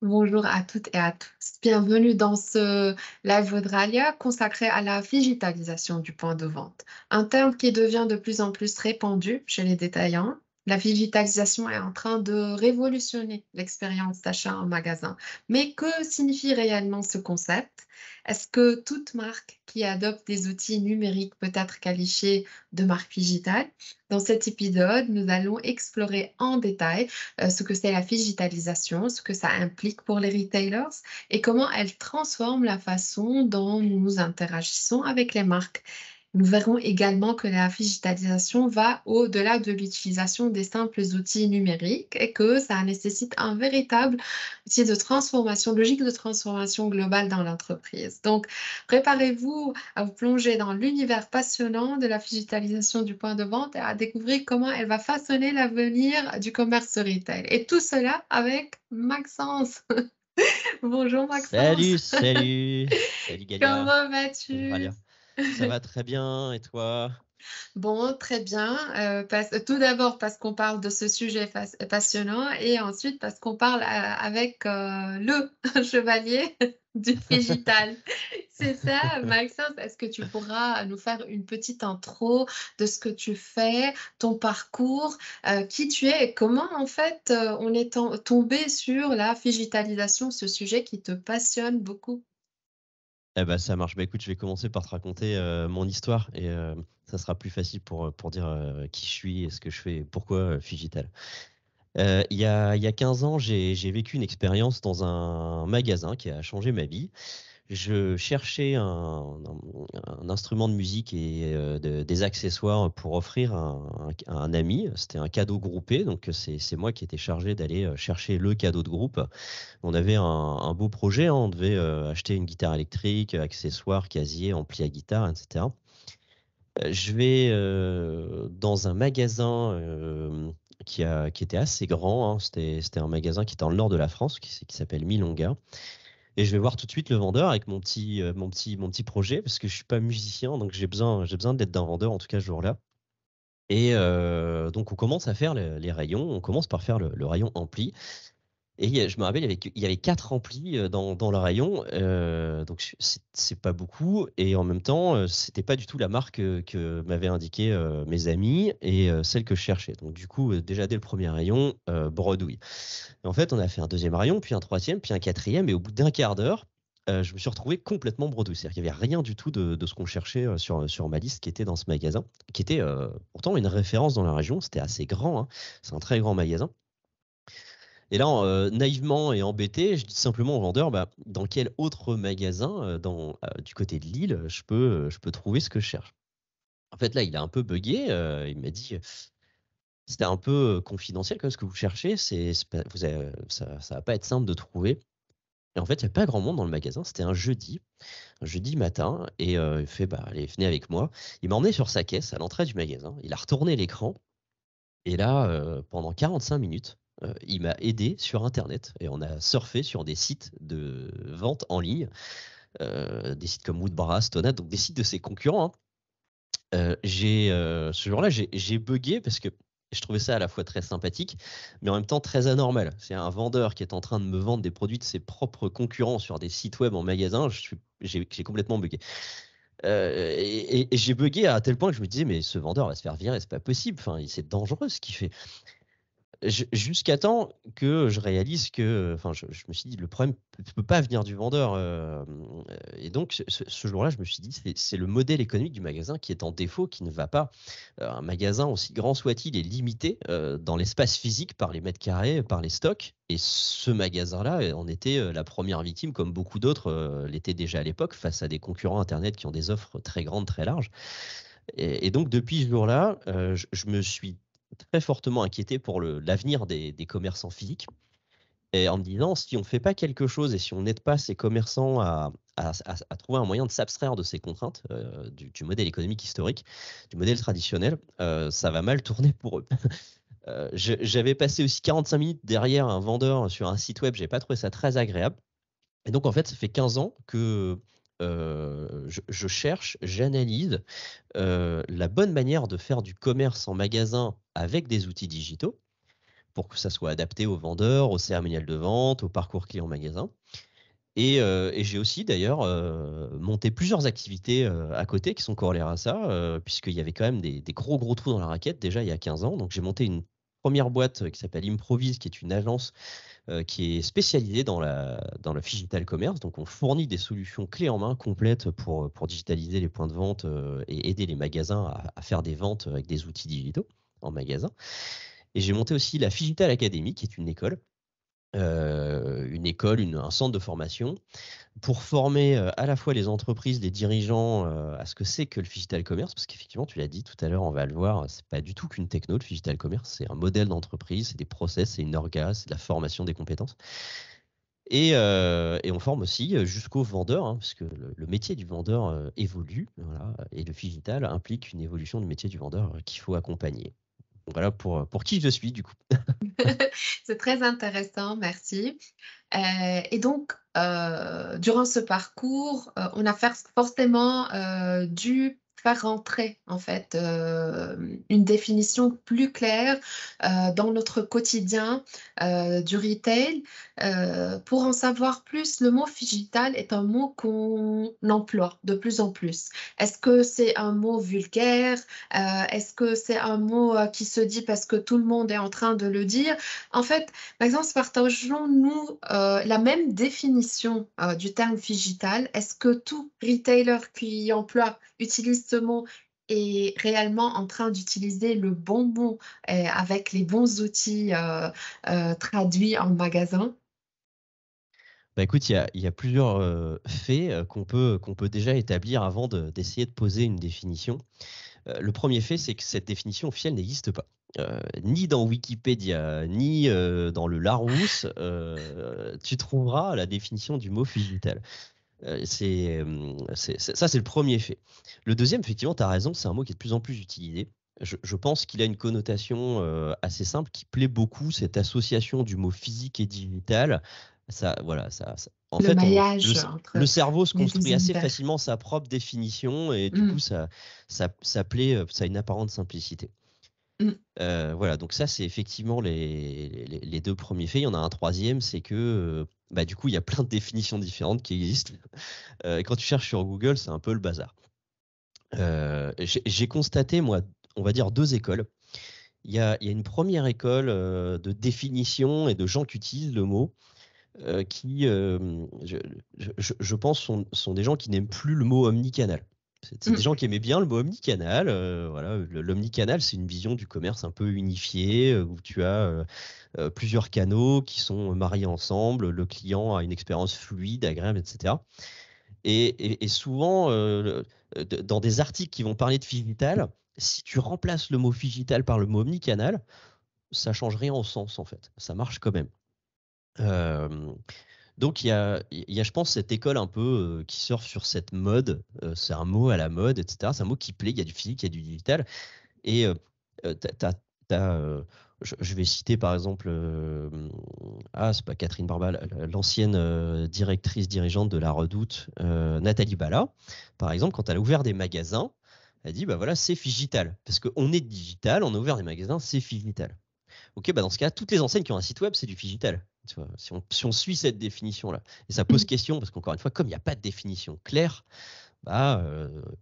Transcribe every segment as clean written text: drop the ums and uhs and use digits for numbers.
Bonjour à toutes et à tous. Bienvenue dans ce live Audralia consacré à la digitalisation du point de vente, un terme qui devient de plus en plus répandu chez les détaillants. La digitalisation est en train de révolutionner l'expérience d'achat en magasin. Mais que signifie réellement ce concept? Est-ce que toute marque qui adopte des outils numériques peut être qualifiée de marque digitale? Dans cet épisode, nous allons explorer en détail ce que c'est la digitalisation, ce que ça implique pour les retailers et comment elle transforme la façon dont nous interagissons avec les marques. Nous verrons également que la digitalisation va au-delà de l'utilisation des simples outils numériques et que ça nécessite un véritable outil de transformation, logique de transformation globale dans l'entreprise. Donc, préparez-vous à vous plonger dans l'univers passionnant de la digitalisation du point de vente et à découvrir comment elle va façonner l'avenir du commerce retail. Et tout cela avec Maxence. Bonjour Maxence. Salut, salut, salut Galia, Comment salut vas-tu? Ralia. Ça va très bien et toi? Bon, très bien. Tout d'abord parce qu'on parle de ce sujet passionnant et ensuite parce qu'on parle avec le chevalier du digital. C'est ça, Maxence. Est-ce que tu pourras nous faire une petite intro de ce que tu fais, ton parcours, qui tu es et comment en fait on est tombé sur la digitalisation, ce sujet qui te passionne beaucoup? Eh ben ça marche. Bah écoute, je vais commencer par te raconter mon histoire et ça sera plus facile pour dire qui je suis et ce que je fais et pourquoi Figital. Il y a 15 ans, j'ai vécu une expérience dans un magasin qui a changé ma vie. Je cherchais un instrument de musique et des accessoires pour offrir à un ami. C'était un cadeau groupé, donc c'est moi qui étais chargé d'aller chercher le cadeau de groupe. On avait un beau projet, hein. On devait acheter une guitare électrique, accessoires, casier, ampli à guitare, etc. Je vais dans un magasin qui était assez grand, hein. C'était un magasin qui était dans le nord de la France, qui s'appelle Milonga. Et je vais voir tout de suite le vendeur avec mon petit projet, parce que je suis pas musicien, donc j'ai besoin d'être d'un vendeur, en tout cas ce jour-là. Et donc on commence à faire les rayons, on commence par faire le rayon ampli. Et je me rappelle, il y avait 4 amplis dans le rayon, donc c'est pas beaucoup. Et en même temps, c'était pas du tout la marque que m'avaient indiqué mes amis et celle que je cherchais. Donc du coup, déjà dès le premier rayon, bredouille. Et en fait, on a fait un deuxième rayon, puis un troisième, puis un quatrième, et au bout d'un quart d'heure, je me suis retrouvé complètement bredouille. C'est-à-dire qu'il n'y avait rien du tout de ce qu'on cherchait sur ma liste qui était dans ce magasin, qui était pourtant une référence dans la région. C'était assez grand, hein. C'est un très grand magasin. Et là, naïvement et embêté, je dis simplement au vendeur, bah, dans quel autre magasin du côté de Lille je peux trouver ce que je cherche. En fait, là, il a un peu buggé. Il m'a dit, c'était un peu confidentiel comme ce que vous cherchez. Ça va pas être simple de trouver. Et en fait, il y a pas grand monde dans le magasin. C'était un jeudi matin, et il fait, bah, allez, venez avec moi. Il m'a emmené sur sa caisse à l'entrée du magasin. Il a retourné l'écran. Et là, pendant 45 minutes, il m'a aidé sur internet et on a surfé sur des sites de vente en ligne, des sites comme Woodbrass, Stonat, donc des sites de ses concurrents, hein. Ce jour-là, j'ai buggé parce que je trouvais ça à la fois très sympathique, mais en même temps très anormal. C'est un vendeur qui est en train de me vendre des produits de ses propres concurrents sur des sites web en magasin. J'ai complètement buggé. Et j'ai buggé à tel point que je me disais, mais ce vendeur va se faire virer, c'est pas possible. Enfin, c'est dangereux ce qu'il fait. Jusqu'à temps que je réalise que, enfin, je me suis dit: «Le problème peut pas venir du vendeur», et donc ce jour-là, je me suis dit: «C'est le modèle économique du magasin qui est en défaut, qui ne va pas». Un magasin, aussi grand soit-il, est limité, dans l'espace physique par les mètres carrés, par les stocks, et ce magasin-là, en était, la première victime, comme beaucoup d'autres, l'étaient déjà à l'époque, face à des concurrents internet qui ont des offres très grandes, très larges. Et donc depuis ce jour-là, je me suis très fortement inquiété pour l'avenir des commerçants physiques, et en me disant: «Si on ne fait pas quelque chose et si on n'aide pas ces commerçants à trouver un moyen de s'abstraire de ces contraintes, du modèle économique historique, du modèle traditionnel, ça va mal tourner pour eux». J'avais passé aussi 45 minutes derrière un vendeur sur un site web, j'avais pas trouvé ça très agréable. Et donc en fait, ça fait 15 ans que, je cherche, j'analyse, la bonne manière de faire du commerce en magasin avec des outils digitaux, pour que ça soit adapté aux vendeurs, au cérémonial de vente, au parcours client magasin. Et j'ai aussi d'ailleurs monté plusieurs activités à côté qui sont corrélaires à ça, puisqu'il y avait quand même des gros trous dans la raquette déjà il y a 15 ans. Donc j'ai monté une première boîte qui s'appelle Improvise, qui est une agence qui est spécialisée dans le digital commerce. Donc on fournit des solutions clés en main complètes pour digitaliser les points de vente et aider les magasins à faire des ventes avec des outils digitaux en magasin. Et j'ai monté aussi la Digital Academy, qui est une école, un centre de formation pour former à la fois les entreprises, les dirigeants à ce que c'est que le digital commerce, parce qu'effectivement, tu l'as dit tout à l'heure, on va le voir, c'est pas du tout qu'une techno, le digital commerce, c'est un modèle d'entreprise, c'est des process, c'est une orga, c'est de la formation des compétences. Et on forme aussi jusqu'aux vendeurs, hein, parce que le métier du vendeur évolue, voilà, et le digital implique une évolution du métier du vendeur qu'il faut accompagner. Voilà pour qui je suis, du coup. C'est très intéressant, merci. Et donc, durant ce parcours, on a forcément dû faire rentrer, en fait, une définition plus claire dans notre quotidien du retail. Pour en savoir plus, le mot digital est un mot qu'on emploie de plus en plus. Est-ce que c'est un mot vulgaire? Est-ce que c'est un mot qui se dit parce que tout le monde est en train de le dire? En fait, Maxence, partageons-nous la même définition du terme digital? Est-ce que tout retailer qui utilise ce mot est réellement en train d'utiliser le bon mot avec les bons outils traduits en magasin? Bah écoute, il y a plusieurs faits qu'on peut déjà établir avant d'essayer de poser une définition. Le premier fait, c'est que cette définition officielle n'existe pas. Ni dans Wikipédia, ni dans le Larousse, tu trouveras la définition du mot digital. Ça, c'est le premier fait. Le deuxième, effectivement, tu as raison, c'est un mot qui est de plus en plus utilisé. Je pense qu'il a une connotation assez simple qui plaît beaucoup, cette association du mot physique et digital. Ça, voilà, en Le fait, maillage le entre cerveau se les deux construit assez univers. facilement sa propre définition et du coup, Mm, ça plaît, ça a une apparente simplicité. mm. Voilà, donc ça, c'est effectivement les deux premiers faits. Il y en a un troisième, c'est que bah, du coup, il y a plein de définitions différentes qui existent. Et quand tu cherches sur Google, c'est un peu le bazar. J'ai constaté, moi, on va dire deux écoles. Il y a une première école de définition et de gens qui utilisent le mot qui, je pense, sont des gens qui n'aiment plus le mot omnicanal. C'est des Mm. gens qui aimaient bien le mot omnicanal. Voilà, l'omnicanal, c'est une vision du commerce un peu unifié où tu as plusieurs canaux qui sont mariés ensemble. Le client a une expérience fluide, agréable, etc. Et souvent, dans des articles qui vont parler de digital, si tu remplaces le mot digital par le mot omnicanal, ça change rien au sens en fait. Ça marche quand même. Euh, donc il y a, je pense, cette école un peu qui surfe sur cette mode. C'est un mot à la mode, etc. C'est un mot qui plaît. Il y a du physique, il y a du digital. Et je vais citer par exemple, c'est pas Catherine Barba, l'ancienne directrice dirigeante de la Redoute, Nathalie Bala, par exemple, quand elle a ouvert des magasins, elle dit bah voilà, c'est digital. Parce qu'on est digital, on a ouvert des magasins, c'est digital. Ok, bah dans ce cas, toutes les enseignes qui ont un site web, c'est du digital. Tu vois, si on suit cette définition-là. Et ça pose Mm. question, parce qu'encore une fois, comme il n'y a pas de définition claire, bah,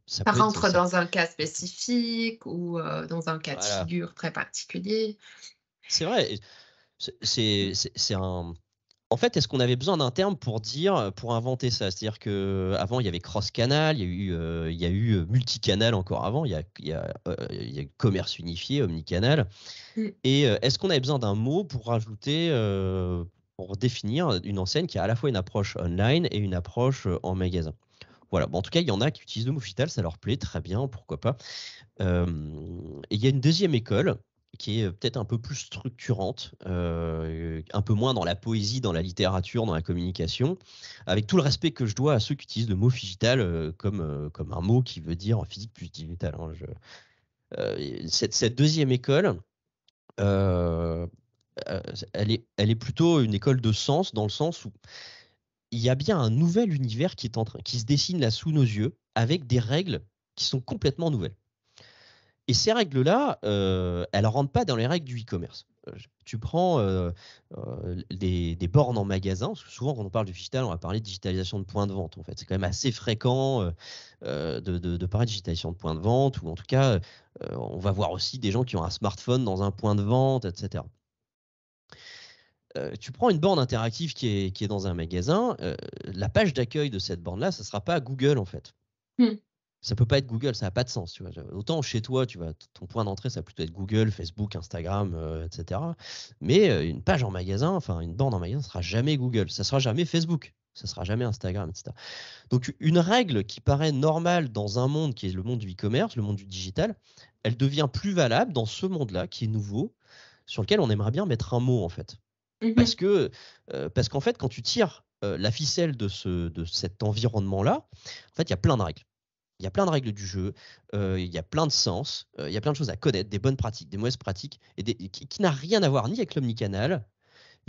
ça Ça peut être. rentre dans un cas spécifique ou dans un cas de Voilà. figure très particulier. C'est vrai. C'est un. En fait, est-ce qu'on avait besoin d'un terme pour inventer ça? C'est-à-dire que avant il y avait cross-canal, il y a eu multicanal encore avant, il y a eu commerce unifié, omnicanal. Mm. Et est-ce qu'on avait besoin d'un mot pour rajouter, pour définir une enseigne qui a à la fois une approche online et une approche en magasin? Voilà. Bon, en tout cas, il y en a qui utilisent le mot digital, ça leur plaît, très bien, pourquoi pas. Euh, et il y a une deuxième école qui est peut-être un peu plus structurante, un peu moins dans la poésie, dans la littérature, dans la communication, avec tout le respect que je dois à ceux qui utilisent le mot digital comme un mot qui veut dire physique plus digital, hein. Cette deuxième école, euh, elle est plutôt une école de sens, dans le sens où il y a bien un nouvel univers qui se dessine là sous nos yeux, avec des règles qui sont complètement nouvelles. Et ces règles-là, elles ne rentrent pas dans les règles du e-commerce. Tu prends des bornes en magasin, parce que souvent quand on parle du digital, on va parler de digitalisation de points de vente. En fait, c'est quand même assez fréquent de parler de digitalisation de points de vente, ou en tout cas, on va voir aussi des gens qui ont un smartphone dans un point de vente, etc. Tu prends une borne interactive qui est dans un magasin, la page d'accueil de cette borne-là, ça ne sera pas Google en fait. Mm. Ça peut pas être Google, ça n'a pas de sens. Tu vois. Autant chez toi, ton point d'entrée, ça va plutôt être Google, Facebook, Instagram, etc. Mais une page en magasin, enfin une borne en magasin, ça sera jamais Google, ça sera jamais Facebook, ça sera jamais Instagram, etc. Donc une règle qui paraît normale dans un monde qui est le monde du e-commerce, le monde du digital, elle devient plus valable dans ce monde-là qui est nouveau, sur lequel on aimerait bien mettre un mot en fait. Parce Mhm. que parce qu'en fait, quand tu tires la ficelle de cet environnement-là, en fait, il y a plein de règles. Il y a plein de règles du jeu, il y a plein de sens, il y a plein de choses à connaître, des bonnes pratiques, des mauvaises pratiques, et qui n'a rien à voir ni avec l'omnicanal,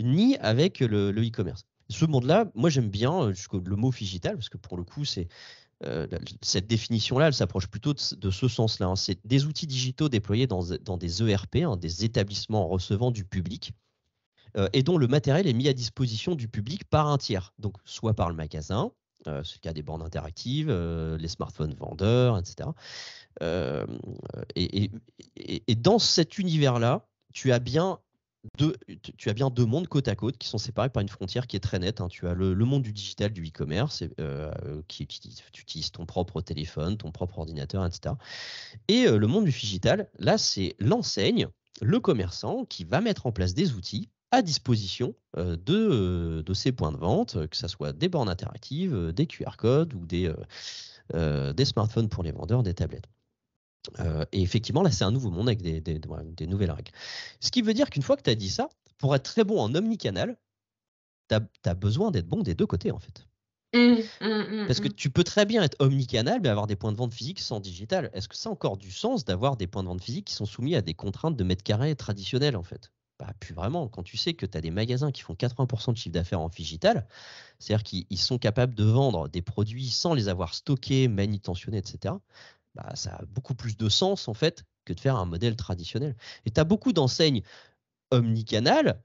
ni avec le e-commerce. Ce monde-là, moi j'aime bien le mot figital, parce que pour le coup, cette définition-là, elle s'approche plutôt de ce sens-là. Hein. C'est des outils digitaux déployés dans des ERP, hein, des établissements recevant du public, et dont le matériel est mis à disposition du public par un tiers, donc soit par le magasin, c'est le cas des bornes interactives, les smartphones vendeurs, etc. Euh, et, et dans cet univers-là, tu as bien deux mondes côte à côte qui sont séparés par une frontière qui est très nette. Hein. Tu as le monde du digital, du e-commerce, tu utilises ton propre téléphone, ton propre ordinateur, etc. Et le monde du digital, là, c'est l'enseigne, le commerçant qui va mettre en place des outils à disposition de ces points de vente, que ce soit des bornes interactives, des QR codes ou des smartphones pour les vendeurs, des tablettes. Et effectivement, là, c'est un nouveau monde avec des nouvelles règles. Ce qui veut dire qu'une fois que tu as dit ça, pour être très bon en omnicanal, tu as besoin d'être bon des deux côtés, en fait. Mm, mm, Parce que mm, tu peux très bien être omnicanal, mais avoir des points de vente physiques sans digital. Est-ce que ça a encore du sens d'avoir des points de vente physiques qui sont soumis à des contraintes de mètres carrés traditionnels, en fait? Bah, plus vraiment. Quand tu sais que tu as des magasins qui font 80% de chiffre d'affaires en digital, c'est-à-dire qu'ils sont capables de vendre des produits sans les avoir stockés, manutentionnés, etc., bah, ça a beaucoup plus de sens, en fait, que de faire un modèle traditionnel. Et tu as beaucoup d'enseignes omnicanal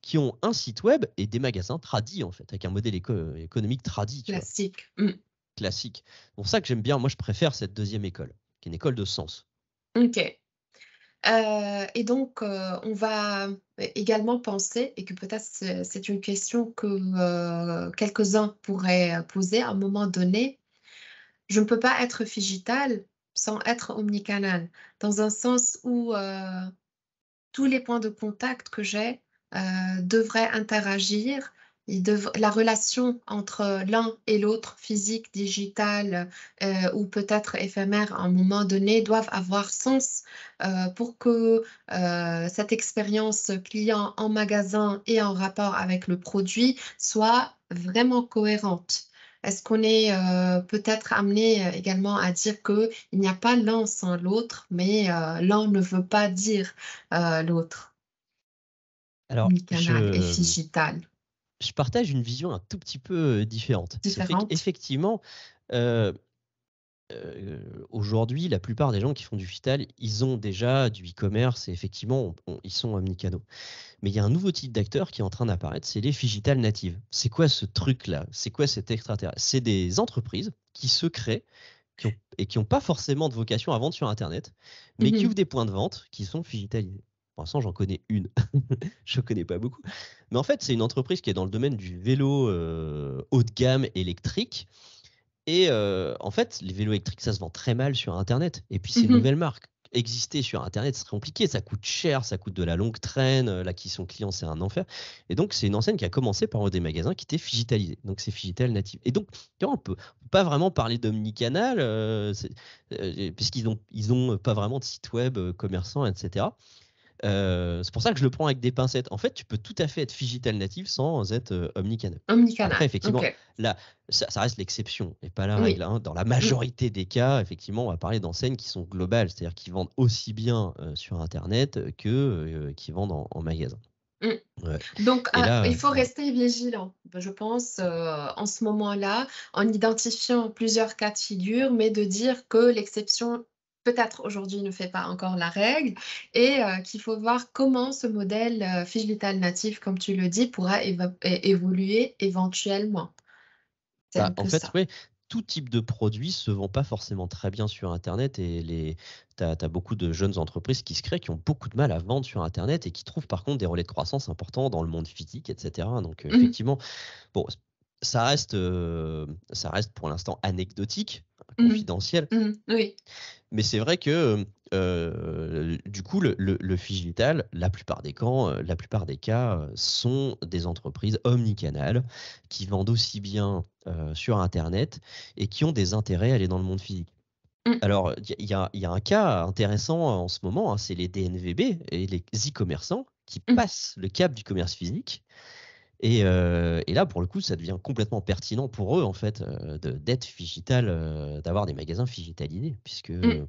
qui ont un site web et des magasins tradis, en fait, avec un modèle économique tradit, tu vois, classique. Mm. classique. C'est pour ça que j'aime bien, moi je préfère cette deuxième école, qui est une école de sens. Ok. Et donc, on va également penser, et que peut-être c'est une question que quelques-uns pourraient poser à un moment donné, je ne peux pas être figital sans être omnicanal, dans un sens où tous les points de contact que j'ai devraient interagir. La relation entre l'un et l'autre, physique, digital ou peut-être éphémère à un moment donné, doivent avoir sens pour que cette expérience client en magasin et en rapport avec le produit soit vraiment cohérente. Est-ce qu'on est peut-être amené également à dire qu'il n'y a pas l'un sans l'autre, mais l'un ne veut pas dire l'autre, Alors, omnicanal et figital, je partage une vision un tout petit peu différente. Ce fait différentes? qu'effectivement, euh, aujourd'hui, la plupart des gens qui font du digital, ils ont déjà du e-commerce et effectivement, ils sont omnicanaux. Mais il y a un nouveau type d'acteur qui est en train d'apparaître, c'est les digitales natives. C'est quoi ce truc-là? C'est quoi cet extraterrestre? C'est des entreprises qui se créent et qui n'ont pas forcément de vocation à vendre sur Internet, mais qui ouvrent Mhm. des points de vente qui sont digitalisés. Pour l'instant, j'en connais une. Je ne connais pas beaucoup. Mais en fait, c'est une entreprise qui est dans le domaine du vélo haut de gamme électrique. Et en fait, les vélos électriques, ça se vend très mal sur Internet. Et puis, c'est une Mhm. nouvelle marque. Exister sur Internet, c'est très compliqué. Ça coûte cher, ça coûte de la longue traîne. L'acquisition client, c'est un enfer. Et donc, c'est une enseigne qui a commencé par des magasins qui étaient digitalisés. Donc, c'est digital native. Et donc, tu vois, on peut pas vraiment parler d'omnicanal, puisqu'ils ont pas vraiment de site web commerçant, etc. C'est pour ça que je le prends avec des pincettes. En fait, tu peux tout à fait être digital native sans être omnicanal. Après, Omnicanal, effectivement, ok. là, ça reste l'exception et pas la règle. Oui. Hein. Dans la Mm. majorité des cas, effectivement, on va parler d'enseignes qui sont globales, c'est-à-dire qui vendent aussi bien sur Internet que qui vendent en magasin. Mm. Ouais. Donc, Et là, il faut ouais. rester vigilant, je pense, en ce moment-là, en identifiant plusieurs cas de figure, mais de dire que l'exception peut-être aujourd'hui ne fait pas encore la règle et qu'il faut voir comment ce modèle, digital natif, comme tu le dis, pourra évoluer éventuellement. C'est un Bah, en peu fait, ça. ouais, tout type de produit se vend pas forcément très bien sur internet et tu as beaucoup de jeunes entreprises qui se créent, qui ont beaucoup de mal à vendre sur internet et qui trouvent par contre des relais de croissance importants dans le monde physique et cetera. Donc, Mmh. effectivement, bon, ça reste pour l'instant anecdotique, Mmh. confidentiel. Mmh. Oui. Mais c'est vrai que, du coup, le phygital, la plupart des cas, sont des entreprises omnicanales qui vendent aussi bien, sur internet et qui ont des intérêts à aller dans le monde physique. Mmh. Alors, il y a un cas intéressant en ce moment, hein, c'est les DNVB et les e-commerçants qui Mmh. passent le cap du commerce physique et là, pour le coup, ça devient complètement pertinent pour eux, en fait, d'être phygital, d'avoir des magasins phygitalisés puisque, Mmh.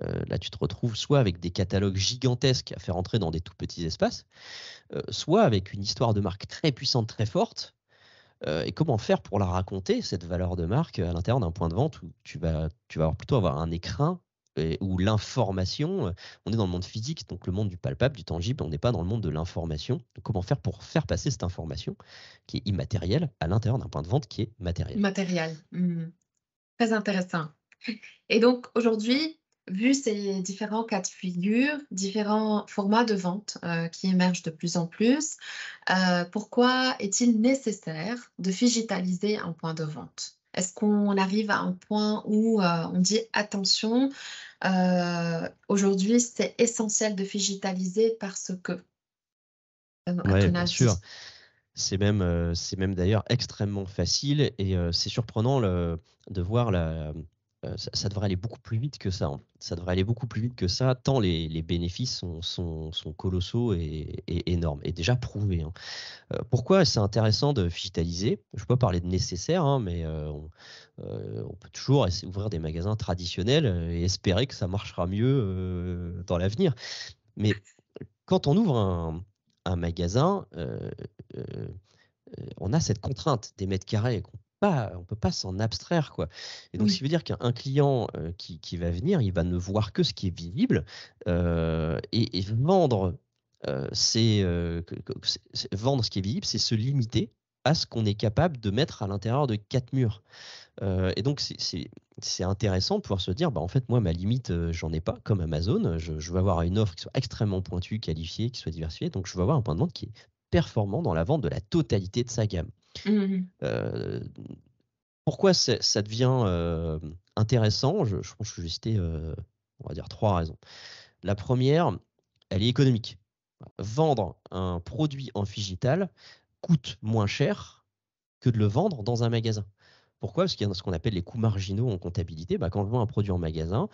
là, tu te retrouves soit avec des catalogues gigantesques à faire entrer dans des tout petits espaces, soit avec une histoire de marque très puissante, très forte, et comment faire pour la raconter, cette valeur de marque, à l'intérieur d'un point de vente où tu vas plutôt avoir un écrin et où l'information, on est dans le monde physique, donc le monde du palpable, du tangible, on n'est pas dans le monde de l'information. Donc comment faire pour faire passer cette information qui est immatérielle à l'intérieur d'un point de vente qui est matériel? Matériel. Mmh. Très intéressant. Et donc aujourd'hui, vu ces différents cas de figure, différents formats de vente, qui émergent de plus en plus, pourquoi est-il nécessaire de digitaliser un point de vente? Est-ce qu'on arrive à un point où, on dit: «Attention, aujourd'hui, c'est essentiel de digitaliser parce que», à Ouais, ton bien sûr. avis? C'est même d'ailleurs extrêmement facile et c'est surprenant de voir ça devrait aller beaucoup plus vite que ça, hein. Ça devrait aller beaucoup plus vite que ça, tant les bénéfices sont colossaux et énormes et déjà prouvés, hein. Pourquoi c'est intéressant de digitaliser? Je ne peux pas parler de nécessaire, hein, mais on peut toujours essayer d'ouvrir des magasins traditionnels, et espérer que ça marchera mieux, dans l'avenir. Mais quand on ouvre un magasin, heu on a cette contrainte des mètres carrés on peut pas s'en abstraire, quoi. Et donc, ce qui Oui. veut dire qu'un client, qui va venir, il va ne voir que ce qui est visible, et vendre, vendre ce qui est visible, c'est se limiter à ce qu'on est capable de mettre à l'intérieur de 4 murs. Et donc c'est intéressant de pouvoir se dire: «Bah, en fait, moi, ma limite, j'en ai pas», comme Amazon. Je veux avoir une offre qui soit extrêmement pointue, qualifiée, qui soit diversifiée. Donc je veux avoir un point de vente qui est performant dans la vente de la totalité de sa gamme. Mmh mh. Heu, Pourquoi ça devient, intéressant? Je pense que je vais citer, on va dire 3 raisons. La première, elle est économique. Vendre un produit en phygital coûte moins cher que de le vendre dans un magasin. Pourquoi? Parce qu'il y a ce qu'on appelle les coûts marginaux en comptabilité. Bah, quand je vends un produit en magasin,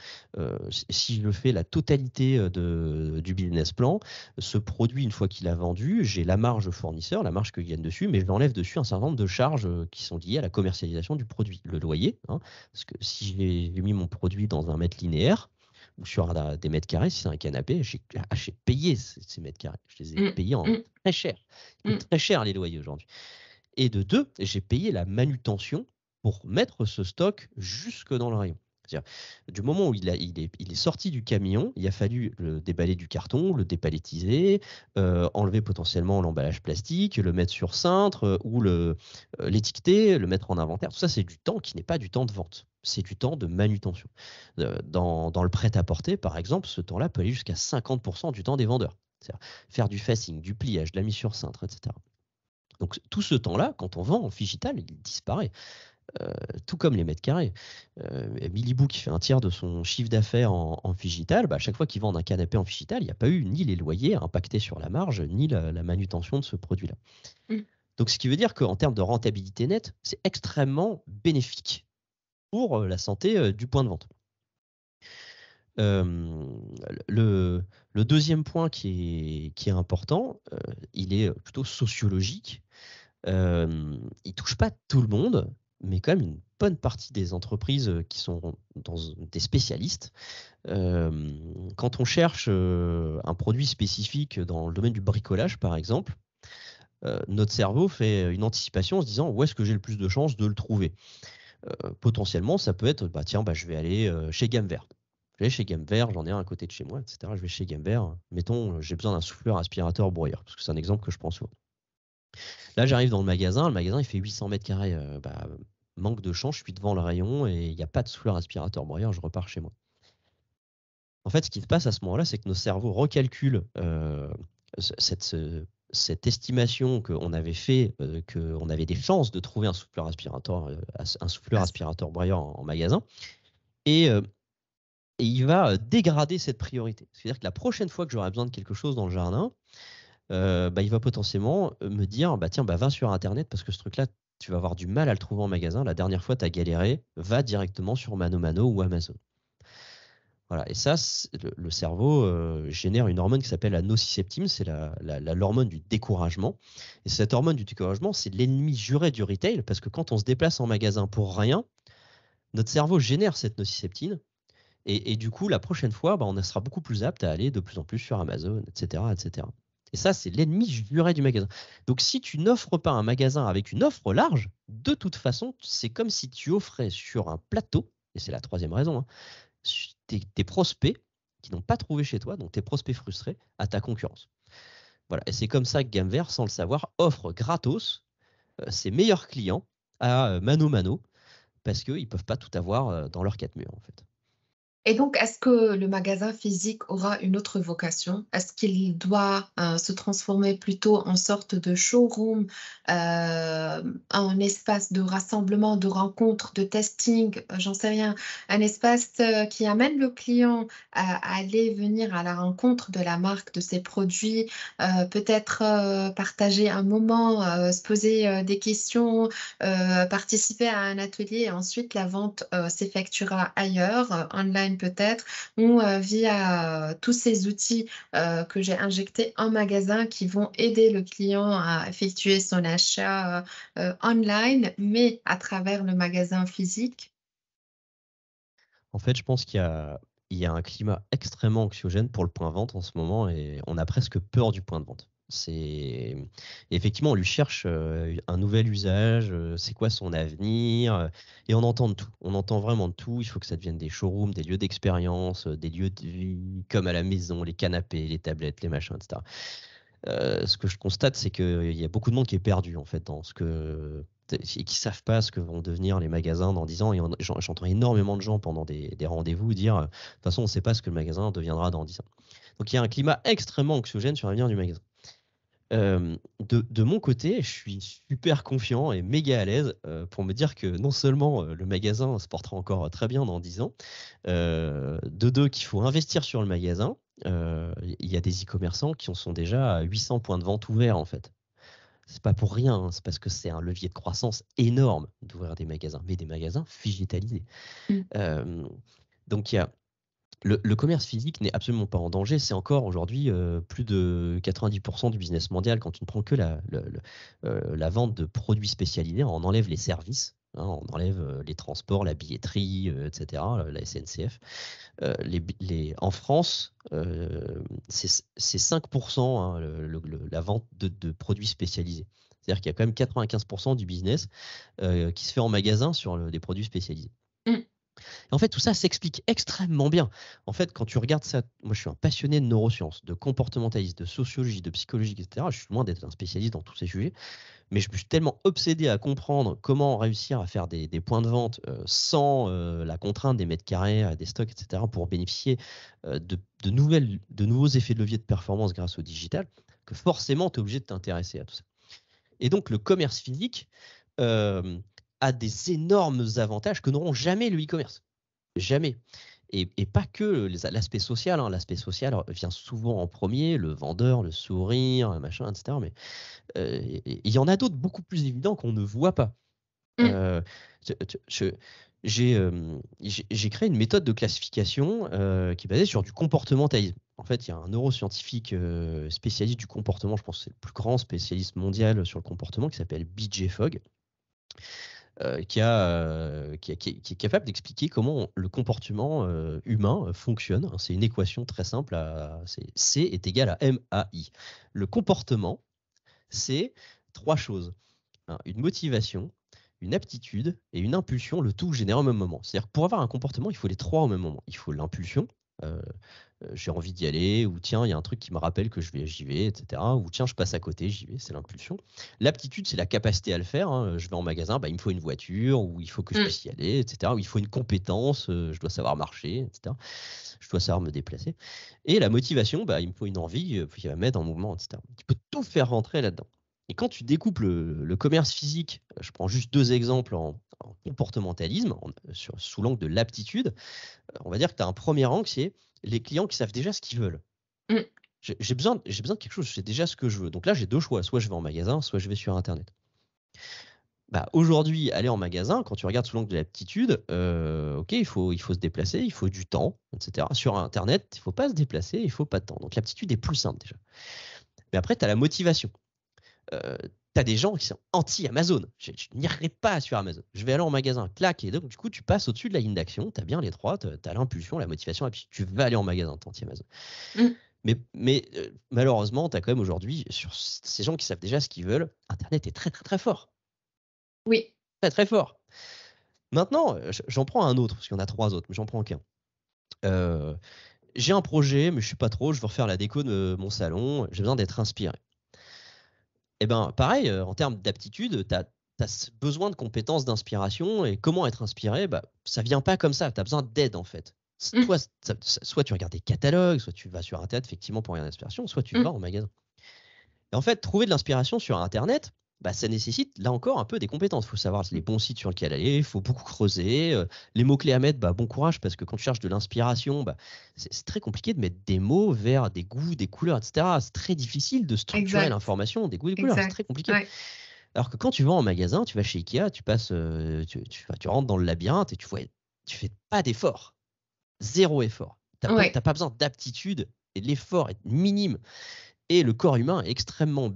si je fais la totalité, du business plan, ce produit, une fois qu'il a vendu, j'ai la marge fournisseur, la marge que gagne dessus, mais je l'enlève dessus un certain nombre de charges, qui sont liées à la commercialisation du produit. Le loyer, hein, parce que si j'ai mis mon produit dans un mètre linéaire ou sur des mètres carrés, si c'est un canapé, j'ai payé ces mètres carrés. Je les ai Mmh. payés en Mmh. très cher. Ils coûtent Mmh. très cher les loyers aujourd'hui. Et de 2, j'ai payé la manutention pour mettre ce stock jusque dans le rayon. C'est-à-dire, du moment où il est sorti du camion, il a fallu le déballer du carton, le dépalettiser, enlever potentiellement l'emballage plastique, le mettre sur cintre, ou l'étiqueter, le mettre en inventaire. Tout ça, c'est du temps qui n'est pas du temps de vente. C'est du temps de manutention. Dans le prêt-à-porter, par exemple, ce temps-là peut aller jusqu'à 50 du temps des vendeurs. C'est-à-dire faire du facing, du pliage, de la mise sur cintre, et cetera. Donc tout ce temps-là, quand on vend en phygital, il disparaît, tout comme les mètres carrés. Miliboo qui fait un tiers de son chiffre d'affaires en phygital, bah, à chaque fois qu'ils vendent un canapé en phygital, il n'y a pas eu ni les loyers à impacter sur la marge, ni la manutention de ce produit-là. Mmh. Donc ce qui veut dire qu'en termes de rentabilité nette, c'est extrêmement bénéfique pour, la santé, du point de vente. Hem, le 2e point qui est important, il est plutôt sociologique. Il touche pas tout le monde, mais quand même une bonne partie des entreprises, qui sont des spécialistes. Quand on cherche, un produit spécifique dans le domaine du bricolage, par exemple, notre cerveau fait une anticipation en se disant: «Où est-ce que j'ai le plus de chances de le trouver?» Potentiellement, ça peut être: «Bah, tiens, bah, je vais aller, chez Gamme Vert». Je vais chez Gamever, j'en ai un à côté de chez moi, etc. Je vais chez Gamever, mettons, j'ai besoin d'un souffleur aspirateur broyeur, parce que c'est un exemple que je prends souvent. Là, j'arrive dans le magasin il fait 800 mètres carrés. Manque de chance, je suis devant le rayon et il n'y a pas de souffleur aspirateur broyeur, je repars chez moi. En fait, ce qui se passe à ce moment-là, c'est que nos cerveaux recalculent cette estimation qu'on avait fait, qu'on avait des chances de trouver un souffleur aspirateur broyeur en magasin, et, il va dégrader cette priorité. C'est-à-dire que la prochaine fois que j'aurai besoin de quelque chose dans le jardin, il va potentiellement me dire tiens, va sur Internet parce que ce truc-là, tu vas avoir du mal à le trouver en magasin. La dernière fois, tu as galéré, va directement sur ManoMano ou Amazon. Voilà. Et ça, le cerveau génère une hormone qui s'appelle la nociceptine, c'est l'hormone du découragement. Et cette hormone du découragement, c'est l'ennemi juré du retail parce que quand on se déplace en magasin pour rien, notre cerveau génère cette nociceptine. Et du coup, la prochaine fois, on sera beaucoup plus apte à aller de plus en plus sur Amazon, etc., etc. Et ça, c'est l'ennemi juré du magasin. Donc, si tu n'offres pas un magasin avec une offre large, de toute façon, c'est comme si tu offrais sur un plateau, et c'est la troisième raison, tes prospects qui n'ont pas trouvé chez toi, donc tes prospects frustrés, à ta concurrence. Voilà. Et c'est comme ça que Gamever, sans le savoir, offre gratos ses meilleurs clients à Mano Mano, parce qu'ils ne peuvent pas tout avoir dans leurs 4 murs, en fait. Et donc, est-ce que le magasin physique aura une autre vocation? Est-ce qu'il doit se transformer plutôt en sorte de showroom, un espace de rassemblement, de rencontre, de testing, j'en sais rien, un espace qui amène le client à aller venir à la rencontre de la marque, de ses produits, peut-être partager un moment, se poser des questions, participer à un atelier et ensuite la vente s'effectuera ailleurs, online peut-être, ou via tous ces outils que j'ai injectés en magasin qui vont aider le client à effectuer son achat online, mais à travers le magasin physique. En fait, je pense qu'il y a un climat extrêmement anxiogène pour le point de vente en ce moment et on a presque peur du point de vente. Effectivement, on lui cherche un nouvel usage, c'est quoi son avenir, et on entend de tout. On entend vraiment de tout. Il faut que ça devienne des showrooms, des lieux d'expérience, des lieux de vie, comme à la maison, les canapés, les tablettes, les machins, etc. Ce que je constate, c'est qu'il y a beaucoup de monde qui est perdu en fait dans ce que et qui savent pas ce que vont devenir les magasins dans 10 ans. Et j'entends énormément de gens pendant des rendez-vous dire de toute façon, on ne sait pas ce que le magasin deviendra dans 10 ans. Donc il y a un climat extrêmement anxiogène sur l'avenir du magasin. De mon côté, je suis super confiant et méga à l'aise pour me dire que non seulement le magasin se portera encore très bien dans 10 ans, de deux, qu'il faut investir sur le magasin. Il y a des e-commerçants qui en sont déjà à 800 points de vente ouverts en fait. C'est pas pour rien, c'est parce que c'est un levier de croissance énorme d'ouvrir des magasins, mais des magasins digitalisés. Euh, donc il y a le commerce physique n'est absolument pas en danger. C'est encore aujourd'hui plus de 90% du business mondial quand tu ne prends que la vente de produits spécialisés. On enlève les services, on enlève les transports, la billetterie, etc., la SNCF. En France, c'est 5% la vente de produits spécialisés. C'est-à-dire qu'il y a quand même 95% du business qui se fait en magasin sur des produits spécialisés. Mm. Et en fait, tout ça s'explique extrêmement bien. En fait, quand tu regardes ça, moi je suis un passionné de neurosciences, de comportementalisme, de sociologie, de psychologie, etc. Je suis loin d'être un spécialiste dans tous ces sujets, mais je suis tellement obsédé à comprendre comment réussir à faire des points de vente sans la contrainte des mètres carrés, des stocks, etc., pour bénéficier de nouveaux effets de levier de performance grâce au digital, que forcément, tu es obligé de t'intéresser à tout ça. Et donc, le commerce physique a des énormes avantages que n'auront jamais le e-commerce. Jamais. Et pas que l'aspect social. L'aspect social vient souvent en premier, le vendeur, le sourire, machin, etc. Mais il y en a d'autres beaucoup plus évidents qu'on ne voit pas. Mm. J'ai créé une méthode de classification qui est basée sur du comportementalisme. En fait, il y a un neuroscientifique spécialiste du comportement, je pense que c'est le plus grand spécialiste mondial sur le comportement, qui s'appelle B.J. Fogg, qui est capable d'expliquer comment le comportement humain fonctionne. C'est une équation très simple. C est égal à MAI. Le comportement, c'est trois choses. Une motivation, une aptitude et une impulsion, le tout généré au même moment. C'est-à-dire que pour avoir un comportement, il faut les 3 au même moment. Il faut l'impulsion, heu j'ai envie d'y aller, ou tiens, il y a un truc qui me rappelle que j'y vais, et cetera, ou tiens, je passe à côté, j'y vais, c'est l'impulsion. L'aptitude, c'est la capacité à le faire, hein. Je vais en magasin, bah, il me faut une voiture, ou il faut que je Mmh. puisse y aller, et cetera, ou il faut une compétence, je dois savoir marcher, et cetera. Je dois savoir me déplacer. Et la motivation, bah, il me faut une envie, qui va me mettre en mouvement, et cetera. Tu peux tout faire rentrer là-dedans. Et quand tu découpes le commerce physique, je prends juste 2 exemples en comportementalisme, sous l'angle de l'aptitude, on va dire que tu as un premier angle, c'est les clients qui savent déjà ce qu'ils veulent. Mmh. J'ai besoin de quelque chose, je sais déjà ce que je veux. Donc là, j'ai 2 choix, soit je vais en magasin, soit je vais sur internet. Bah, aujourd'hui, aller en magasin, quand tu regardes sous l'angle de l'aptitude, OK, il faut se déplacer, il faut du temps, et cetera. Sur internet, il faut pas se déplacer, il faut pas de temps. Donc l'aptitude est plus simple déjà. Mais après, tu as la motivation. Tu as des gens qui sont anti-Amazon. Je n'irai pas sur Amazon. Je vais aller en magasin, clac, et donc du coup, tu passes au-dessus de la ligne d'action. Tu as bien les 3, tu as l'impulsion, la motivation, et puis tu vas aller en magasin, tu es anti-Amazon. Mmh. Mais malheureusement, tu as quand même aujourd'hui, sur ces gens qui savent déjà ce qu'ils veulent, internet est très, très, très fort. Oui. Très, très fort. Maintenant, j'en prends un autre, parce qu'il y en a 3 autres, mais j'en prends qu'un. Heu, j'ai un projet, mais je sais pas trop, je veux refaire la déco de mon salon, j'ai besoin d'être inspiré. Et ben, pareil, en termes d'aptitude, tu as besoin de compétences d'inspiration, et comment être inspiré? Bah, ça vient pas comme ça, tu as besoin d'aide, en fait. Mmh. Soit tu regardes des catalogues, soit tu vas sur internet effectivement pour regarder l'inspiration, soit tu vas Mmh. en magasin. Et en fait, trouver de l'inspiration sur internet, bah, ça nécessite, là encore, un peu des compétences. Il faut savoir les Mmh. bons sites sur lesquels aller, il faut beaucoup creuser, les mots-clés à mettre, bah, bon courage, parce que quand tu cherches de l'inspiration, bah, c'est très compliqué de mettre des mots vers des goûts, des couleurs, et cetera. C'est très difficile de structurer Exact. l'information, des goûts, des couleurs, c'est Exact. très compliqué. Ouais. Alors que quand tu vas en magasin, tu vas chez IKEA, tu passes, tu rentres dans le labyrinthe et tu fais pas d'effort. Zéro effort. Tu Ouais. pas besoin d'aptitude, et l'effort est minime, et le corps humain est extrêmement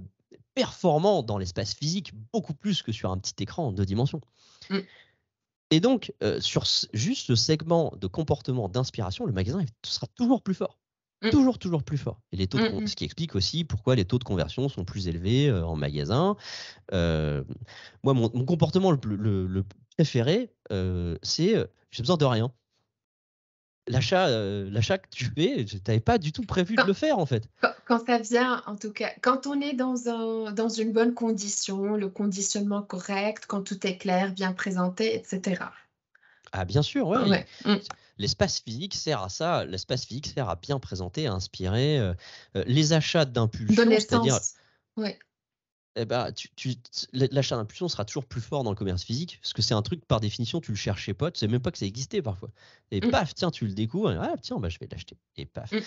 performant dans l'espace physique, beaucoup plus que sur un petit écran en 2 dimensions. Mmh. Et donc, sur juste ce segment de comportement d'inspiration, le magasin sera toujours plus fort. Mmh. Toujours, toujours plus fort. Et les taux de Mmh mh. ce qui explique aussi pourquoi les taux de conversion sont plus élevés, en magasin. Heu, Moi, mon comportement le préféré, c'est, j'ai besoin de rien. L'achat que tu fais, tu avais pas du tout prévu de Quand le faire, en fait. quand ça vient en tout cas, quand on est dans une bonne condition, le conditionnement correct, quand tout est clair, bien présenté et cetera. Ah bien sûr, ouais, Ouais. Mmh. l'espace physique sert à ça. L'espace physique sert à bien présenter, à inspirer, les achats d'impulsion, Donner c'est-à-dire, sens. Ouais. eh bah, l'achat d'impulsion sera toujours plus fort dans le commerce physique, parce que c'est un truc, par définition, tu le cherchais pas, tu sais même pas que ça existait parfois, et Mmh. paf, tiens, tu le découvres, et «Ah tiens, bah, je vais l'acheter», et paf. Mmh.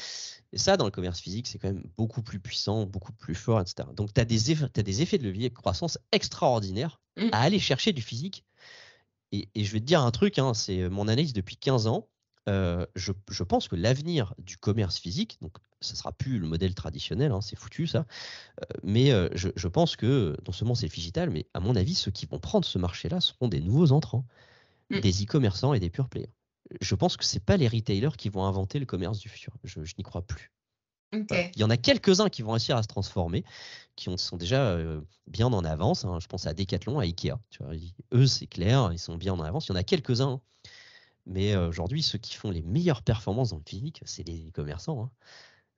Et ça, dans le commerce physique, c'est quand même beaucoup plus puissant, beaucoup plus fort, et cetera. Donc tu as des effets de levier de croissance extraordinaires Mmh. à aller chercher du physique. Et je vais te dire un truc, hein, c'est mon analyse depuis 15 ans. Je pense que l'avenir du commerce physique, donc ça sera plus le modèle traditionnel, hein, c'est foutu ça. Mais je pense que non seulement c'est le digital, mais à mon avis, ceux qui vont prendre ce marché-là seront des nouveaux entrants, Mmh. des e-commerçants et des pure players. Je pense que c'est pas les retailers qui vont inventer le commerce du futur. Je n'y crois plus. Voilà. OK. Il y en a quelques-uns qui vont réussir à se transformer, sont déjà, bien en avance, hein. Je pense à Decathlon, à IKEA, tu vois? Eux, c'est clair, ils sont bien en avance. Il y en a quelques-uns, hein, mais aujourd'hui, ceux qui font les meilleures performances dans le physique, c'est des e-commerçants, hein.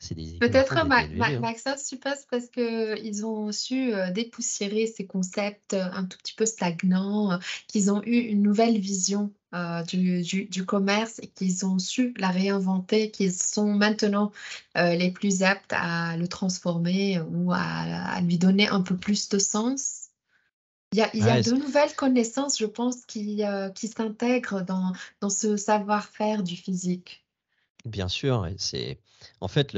C'est des e-commerçants Peut-être des LVP, hein. Maxence, tu penses parce qu'ils ont su, dépoussiérer ces concepts, un tout petit peu stagnants, qu'ils ont eu une nouvelle vision, du commerce et qu'ils ont su la réinventer, qu'ils sont maintenant, les plus aptes à le transformer ou à lui donner un peu plus de sens? Il y a Ouais, de nouvelles connaissances, je pense, qui s'intègrent dans ce savoir-faire du physique. bien sûr, et c'est en fait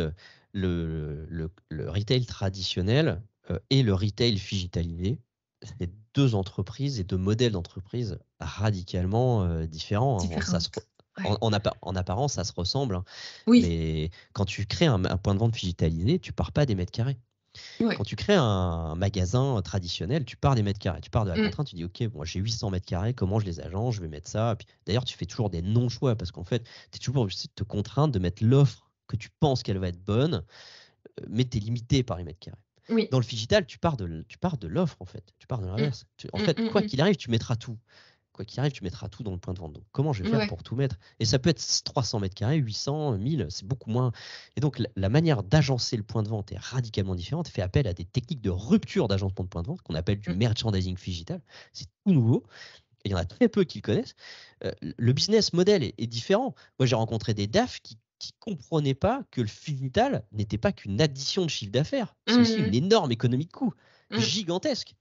le retail traditionnel, et le retail digitalisé, c'est 2 entreprises et 2 modèles d'entreprise radicalement, différents, hein. Ça se re Différentes. Ouais. en apparence, ça se ressemble, hein, Oui, mais quand tu crées un point de vente digitalisé, tu pars pas des mètres carrés. ouais. Quand tu crées un magasin traditionnel, tu pars des mètres carrés. Tu pars de la Mmh. contrainte, tu dis: «OK, bon, j'ai 800 mètres carrés, comment je les agence? Je vais mettre ça». Puis d'ailleurs, tu fais toujours des non-choix, parce qu'en fait, tu es toujours obligé de te contraindre de mettre l'offre que tu penses qu'elle va être bonne, mais tu es limité par les mètres carrés. Oui. Dans le digital, tu pars de l'offre, en fait. Tu pars de Mmh. l'inverse. En Mmh, fait, mmh, quoi mmh. qu'il arrive, tu mettras tout. Quoi qu'il arrive, tu mettras tout dans le point de vente. Donc, comment je vais faire Ouais. pour tout mettre? Et ça peut être 300 mètres carrés, 800, 1000, c'est beaucoup moins. Et donc, la manière d'agencer le point de vente est radicalement différente. Fait appel à des techniques de rupture d'agencement de point de vente qu'on appelle du Mmh. merchandising digital. C'est tout nouveau. Et il y en a très peu qui le connaissent. Le business model est différent. Moi, j'ai rencontré des DAF qui comprenaient pas que le digital n'était pas qu'une addition de chiffre d'affaires. C'est aussi une Mmh. énorme économie de coûts, Mmh. gigantesque.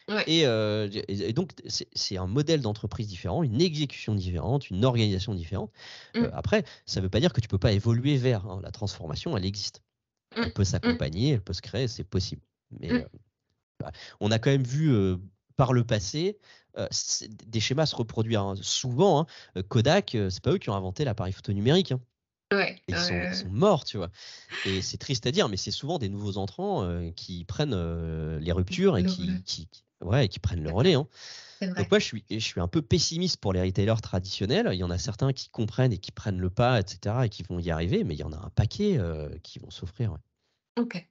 Ouais. Et donc, c'est un modèle d'entreprise différent, une exécution différente, une organisation différente. Mmh. Après, ça ne veut pas dire que tu ne peux pas évoluer vers. Hein. La transformation, elle existe. Mmh. Elle peut Mmh. s'accompagner, elle peut se créer, c'est possible. Mais Mmh. bah, on a quand même vu par le passé des schémas se reproduire. Hein. Souvent, hein, Kodak, c'est pas eux qui ont inventé l'appareil photo numérique. Hein. Ouais. Et ils sont Ouais. morts, tu vois. Et c'est triste à dire, mais c'est souvent des nouveaux entrants qui prennent les ruptures et Le relais. ouais, et qui prennent le C'est relais. vrai. Hein. C'est Donc vrai. moi, je suis un peu pessimiste pour les retailers traditionnels. Il y en a certains qui comprennent et qui prennent le pas, etc., et qui vont y arriver, mais il y en a un paquet qui vont souffrir. Ouais. OK.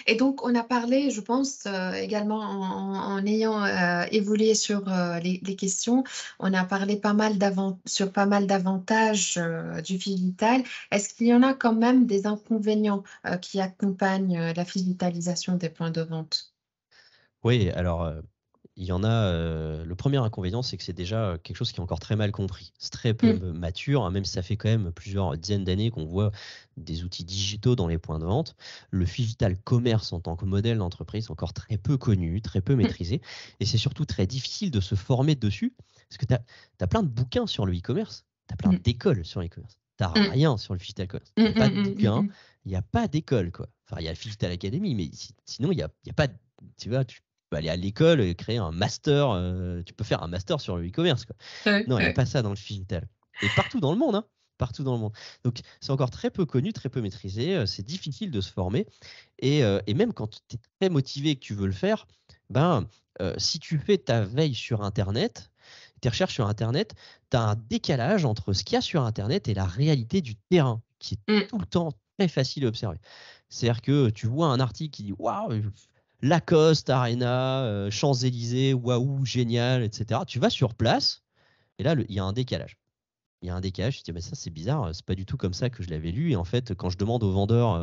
Et donc, on a parlé, je pense, également en ayant, évolué sur, les questions, on a parlé sur pas mal d'avantages, du digital. Est-ce qu'il y en a quand même des inconvénients, qui accompagnent, la digitalisation des points de vente? Oui, alors il y en a. Le premier inconvénient, c'est que c'est déjà quelque chose qui est encore très mal compris. C'est très peu Mmh. mature, hein, même si ça fait quand même plusieurs dizaines d'années qu'on voit des outils digitaux dans les points de vente. Le digital commerce en tant que modèle d'entreprise est encore très peu connu, très peu Mmh. maîtrisé. Et c'est surtout très difficile de se former dessus, parce que tu as plein de bouquins sur le e-commerce, tu as plein Mmh. d'écoles sur l'e-commerce. Tu n'as Mmh. rien sur le digital commerce. Mmh, Il n'y a pas mmh, de mmh, mmh, bouquin, mmh. il n'y a pas d'école, quoi. Enfin, il y a la Digital Academy, mais sinon, il y a pas de. Tu vois, tu peux aller à l'école et créer un master. Tu peux faire un master sur le e-commerce, quoi. Ouais, Non, il n'y a ouais. pas ça dans le digital. Et partout dans le monde, hein. Partout dans le monde. Donc, c'est encore très peu connu, très peu maîtrisé. C'est difficile de se former. Et même quand tu es très motivé et que tu veux le faire, ben, si tu fais ta veille sur Internet, tes recherches sur Internet, tu as un décalage entre ce qu'il y a sur Internet et la réalité du terrain, qui est Mmh. tout le temps très facile à observer. C'est-à-dire que tu vois un article qui dit waouh, Lacoste, Arena, Champs-Élysées, waouh, génial, etc. Tu vas sur place et là, il y a un décalage. Il y a un décalage, je te dis, mais ça c'est bizarre, c'est pas du tout comme ça que je l'avais lu. Et en fait, quand je demande aux vendeurs,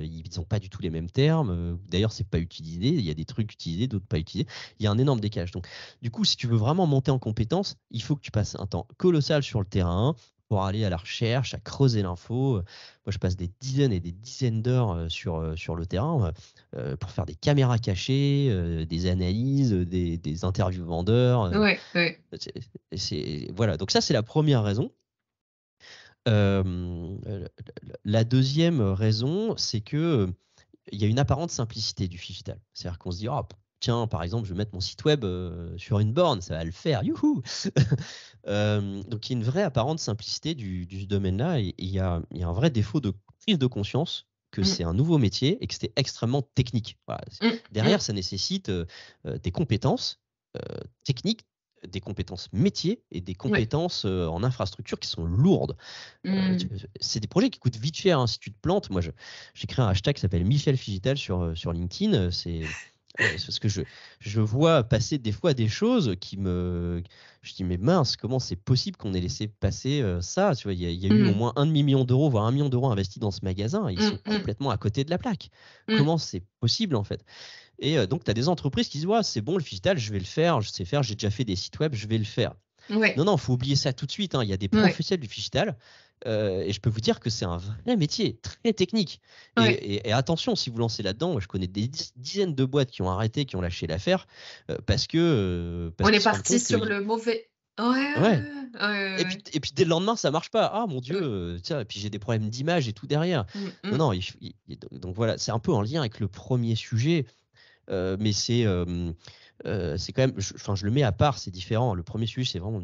ils n'ont pas du tout les mêmes termes. D'ailleurs, c'est pas utilisé. Il y a des trucs utilisés, d'autres pas utilisés. Il y a un énorme décalage. Donc, du coup, si tu veux vraiment monter en compétence, il faut que tu passes un temps colossal sur le terrain pour aller à la recherche, à creuser l'info. Moi, je passe des dizaines et des dizaines d'heures sur le terrain pour faire des caméras cachées, des analyses, des interviews vendeurs. Ouais, ouais. Voilà, donc ça, c'est la première raison. La deuxième raison, c'est que il y a une apparente simplicité du digital. C'est-à-dire qu'on se dit, oh, tiens, par exemple, je vais mettre mon site web sur une borne, ça va le faire, youhou. Donc il y a une vraie apparente simplicité du domaine-là, et il y a un vrai défaut de prise de conscience que Mmh. c'est un nouveau métier et que c'était extrêmement technique. Voilà. Mmh. Mmh. Derrière, ça nécessite des compétences techniques, des compétences métiers et des Ouais. compétences en infrastructure qui sont lourdes. Mmh. C'est des projets qui coûtent vite cher, hein, si tu te plantes. Moi, j'ai créé un hashtag qui s'appelle Michel Figital sur LinkedIn. C'est parce que je vois passer des fois des choses qui me. Je dis, mais mince, comment c'est possible qu'on ait laissé passer ça? Tu vois, il y a eu au Mmh. moins un demi-million d'euros, voire 1 million d'euros investis dans ce magasin, et ils Mmh. sont Mmh. complètement à côté de la plaque. Mmh. Comment c'est possible, en fait? Et donc, tu as des entreprises qui disent, ouais, c'est bon, le digital, je vais le faire, je sais faire, j'ai déjà fait des sites web, je vais le faire. Non, Ouais. non, il faut oublier ça tout de suite. Hein. Il y a des Ouais. professionnels du digital et je peux vous dire que c'est un vrai métier très technique. Et, Ouais. et attention, si vous lancez là-dedans, moi, je connais des dizaines de boîtes qui ont arrêté, qui ont lâché l'affaire parce On est qu'ils se rendent parti compte que. sur le mauvais. Ouais, Ouais. ouais, ouais, ouais, Et puis, ouais. et puis dès le lendemain, ça marche pas. Ah mon Dieu, Ouais. tiens, et puis j'ai des problèmes d'image et tout derrière. Mmh. Non, Mmh. non, donc voilà, c'est un peu en lien avec le premier sujet. Mais c'est quand même, enfin, je le mets à part, c'est différent. Le premier sujet, c'est vraiment,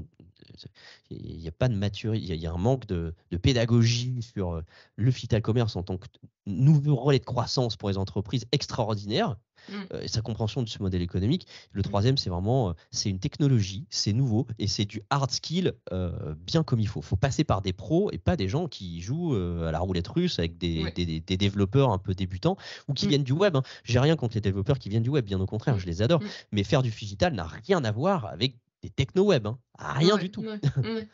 il n'y a pas de maturité, il y a un manque de pédagogie sur le digital commerce en tant que nouveau relais de croissance pour les entreprises extraordinaire. mm, et sa compréhension de ce modèle économique. Le mm, troisième, c'est vraiment, c'est une technologie, c'est nouveau et c'est du hard skill bien comme il faut. Il faut passer par des pros et pas des gens qui jouent à la roulette russe avec ouais, des développeurs un peu débutants ou qui mm, viennent du web, hein. J'ai rien contre les développeurs qui viennent du web, bien au contraire, mm, je les adore. mm, Mais faire du digital n'a rien à voir avec des techno-web, hein. Rien ouais, du tout. ouais, ouais.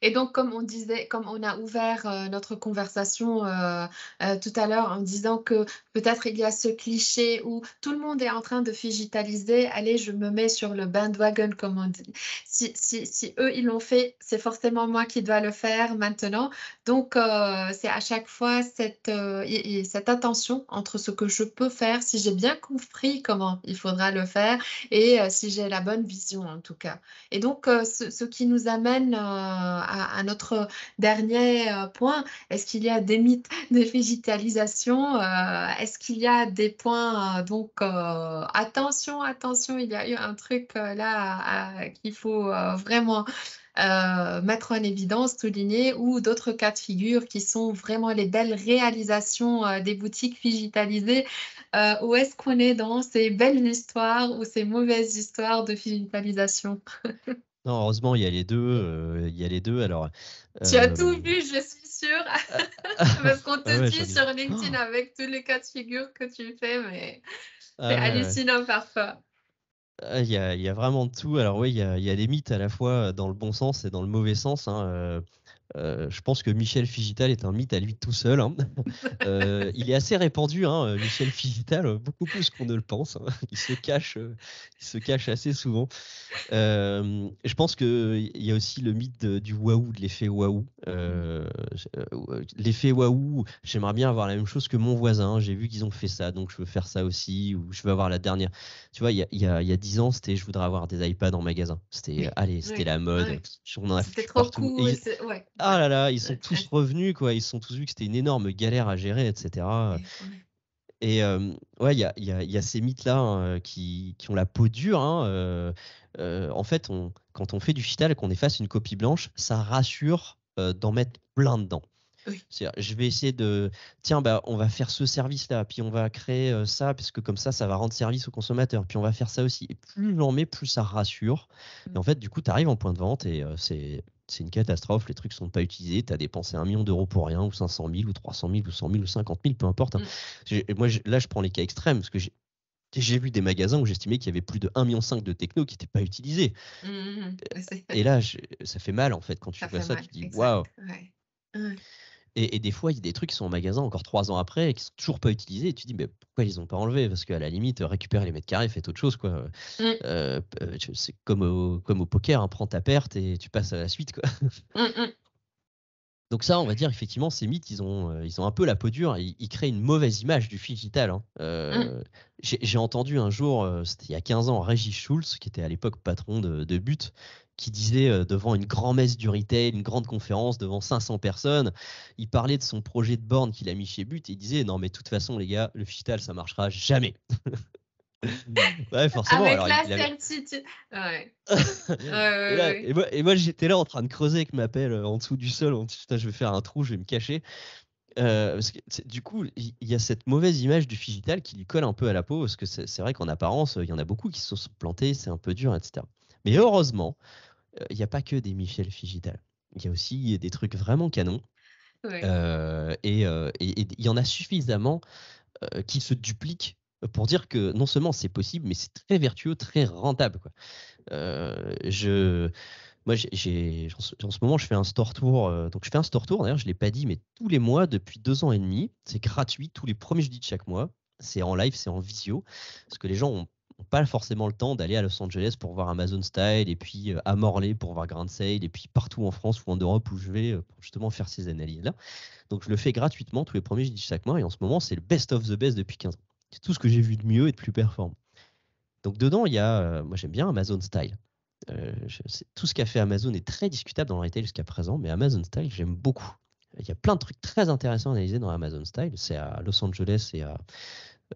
Et donc, comme on disait, comme on a ouvert notre conversation tout à l'heure en disant que peut-être il y a ce cliché où tout le monde est en train de digitaliser, allez, je me mets sur le bandwagon, comme on dit. Si eux, ils l'ont fait, c'est forcément moi qui dois le faire maintenant. Donc, c'est à chaque fois et cette attention entre ce que je peux faire, si j'ai bien compris comment il faudra le faire et si j'ai la bonne vision en tout cas. Et donc, ce qui nous amène à notre dernier point, est-ce qu'il y a des mythes de digitalisation? Est-ce qu'il y a des points, donc, attention, attention, il y a eu un truc là qu'il faut vraiment mettre en évidence, souligner, ou d'autres cas de figure qui sont vraiment les belles réalisations des boutiques digitalisées. Où est-ce qu'on est dans ces belles histoires ou ces mauvaises histoires de digitalisation? Non, heureusement, il y a les deux. Il y a les deux. Alors, Tu as tout euh, vu, je suis sûre, ah, parce qu'on ah te ouais, suit j'en ai. sur LinkedIn Oh, avec tous les cas de figure que tu fais, mais c'est ah ouais, ouais. hallucinant parfois. Il y a vraiment de tout. Alors oui, il y a des mythes à la fois dans le bon sens et dans le mauvais sens, hein. Je pense que Michel Figital est un mythe à lui tout seul, hein. Il est assez répandu, hein, Michel Figital, beaucoup plus qu'on ne le pense, hein. Il se cache assez souvent. Je pense qu'il y a aussi le mythe du waouh, de l'effet waouh. L'effet waouh, j'aimerais bien avoir la même chose que mon voisin. J'ai vu qu'ils ont fait ça, donc je veux faire ça aussi, ou je veux avoir la dernière. Tu vois, il y a 10 ans, c'était je voudrais avoir des iPads en magasin. C'était, Oui, allez, c'était oui, la mode. oui. On en a C'était foutu trop partout. cool. Ouais, Ah ouais, là là, ils sont ouais, tous revenus, quoi. Ils se sont tous vus que c'était une énorme galère à gérer, etc. ouais, ouais. Et ouais, il y a ces mythes-là, hein, qui ont la peau dure, hein. En fait, quand on fait du digital et qu'on est face à une copie blanche, ça rassure d'en mettre plein dedans. Oui. C'est-à-dire, je vais essayer de, tiens, bah, on va faire ce service-là, puis on va créer ça, parce que comme ça va rendre service au consommateur, puis on va faire ça aussi. Et plus j'en mets, plus ça rassure. Et en fait, du coup, tu arrives en point de vente et c'est une catastrophe. Les trucs sont pas utilisés. Tu as dépensé 1 million d'euros pour rien, ou 500 000, ou 300 000, ou 100 000, ou 50 000, peu importe, hein. Mm, Moi, là, je prends les cas extrêmes, parce que j'ai vu des magasins où j'estimais qu'il y avait plus de 1,5 million de techno qui n'étaient pas utilisés. mm, mm, mm. Et là, ça fait mal, en fait, quand tu Ça vois fait ça, mal, tu te dis, waouh. exact. Ouais. Ouais. Et des fois, il y a des trucs qui sont en magasin encore 3 ans après et qui sont toujours pas utilisés. Et tu te dis, mais pourquoi ils ont pas enlevé? Parce qu'à la limite, récupère les mètres carrés, faites autre chose, quoi. Mm, C'est comme au poker, hein, prends ta perte et tu passes à la suite, quoi. mm, mm, Donc ça, on va dire, effectivement, ces mythes, ils ont un peu la peau dure. Ils créent une mauvaise image du digital, hein. mm. J'ai entendu un jour, c'était il y a 15 ans, Régis Schulz, qui était à l'époque patron de But, qui disait devant une grand-messe du retail, une grande conférence devant 500 personnes, il parlait de son projet de borne qu'il a mis chez But et il disait, non mais de toute façon les gars, le digital ça marchera jamais. Ouais, forcément. Avec Alors la il avait. certitude. Ouais. Ouais, Et ouais, là, ouais. j'étais là en train de creuser avec ma pelle en dessous du sol. En disant, putain, je vais faire un trou, je vais me cacher. Parce que du coup, il y a cette mauvaise image du digital qui lui colle un peu à la peau, parce que c'est vrai qu'en apparence, il y en a beaucoup qui se sont plantés, c'est un peu dur, etc. Mais heureusement, il n'y a pas que des Michel digital. Il y a aussi des trucs vraiment canons. Ouais. Et il y en a suffisamment qui se dupliquent pour dire que non seulement c'est possible, mais c'est très vertueux, très rentable, quoi. Euh, je, Moi, en ce moment, je fais un store tour. Donc, je fais un store tour, d'ailleurs, je ne l'ai pas dit, mais tous les mois, depuis 2 ans et demi, c'est gratuit, tous les premiers jeudis de chaque mois. C'est en live, c'est en visio. Parce que les gens n'ont pas forcément le temps d'aller à Los Angeles pour voir Amazon Style, et puis à Morlaix pour voir Grand Sale, et puis partout en France ou en Europe où je vais pour justement faire ces analyses-là. Donc, je le fais gratuitement tous les premiers jeudis de chaque mois. Et en ce moment, c'est le best of the best depuis 15 ans. C'est tout ce que j'ai vu de mieux et de plus performant. Donc, dedans, il y a, moi, j'aime bien Amazon Style. Tout ce qu'a fait Amazon est très discutable dans le retail jusqu'à présent, mais Amazon Style, j'aime beaucoup. Il y a plein de trucs très intéressants à analyser dans Amazon Style. C'est à Los Angeles et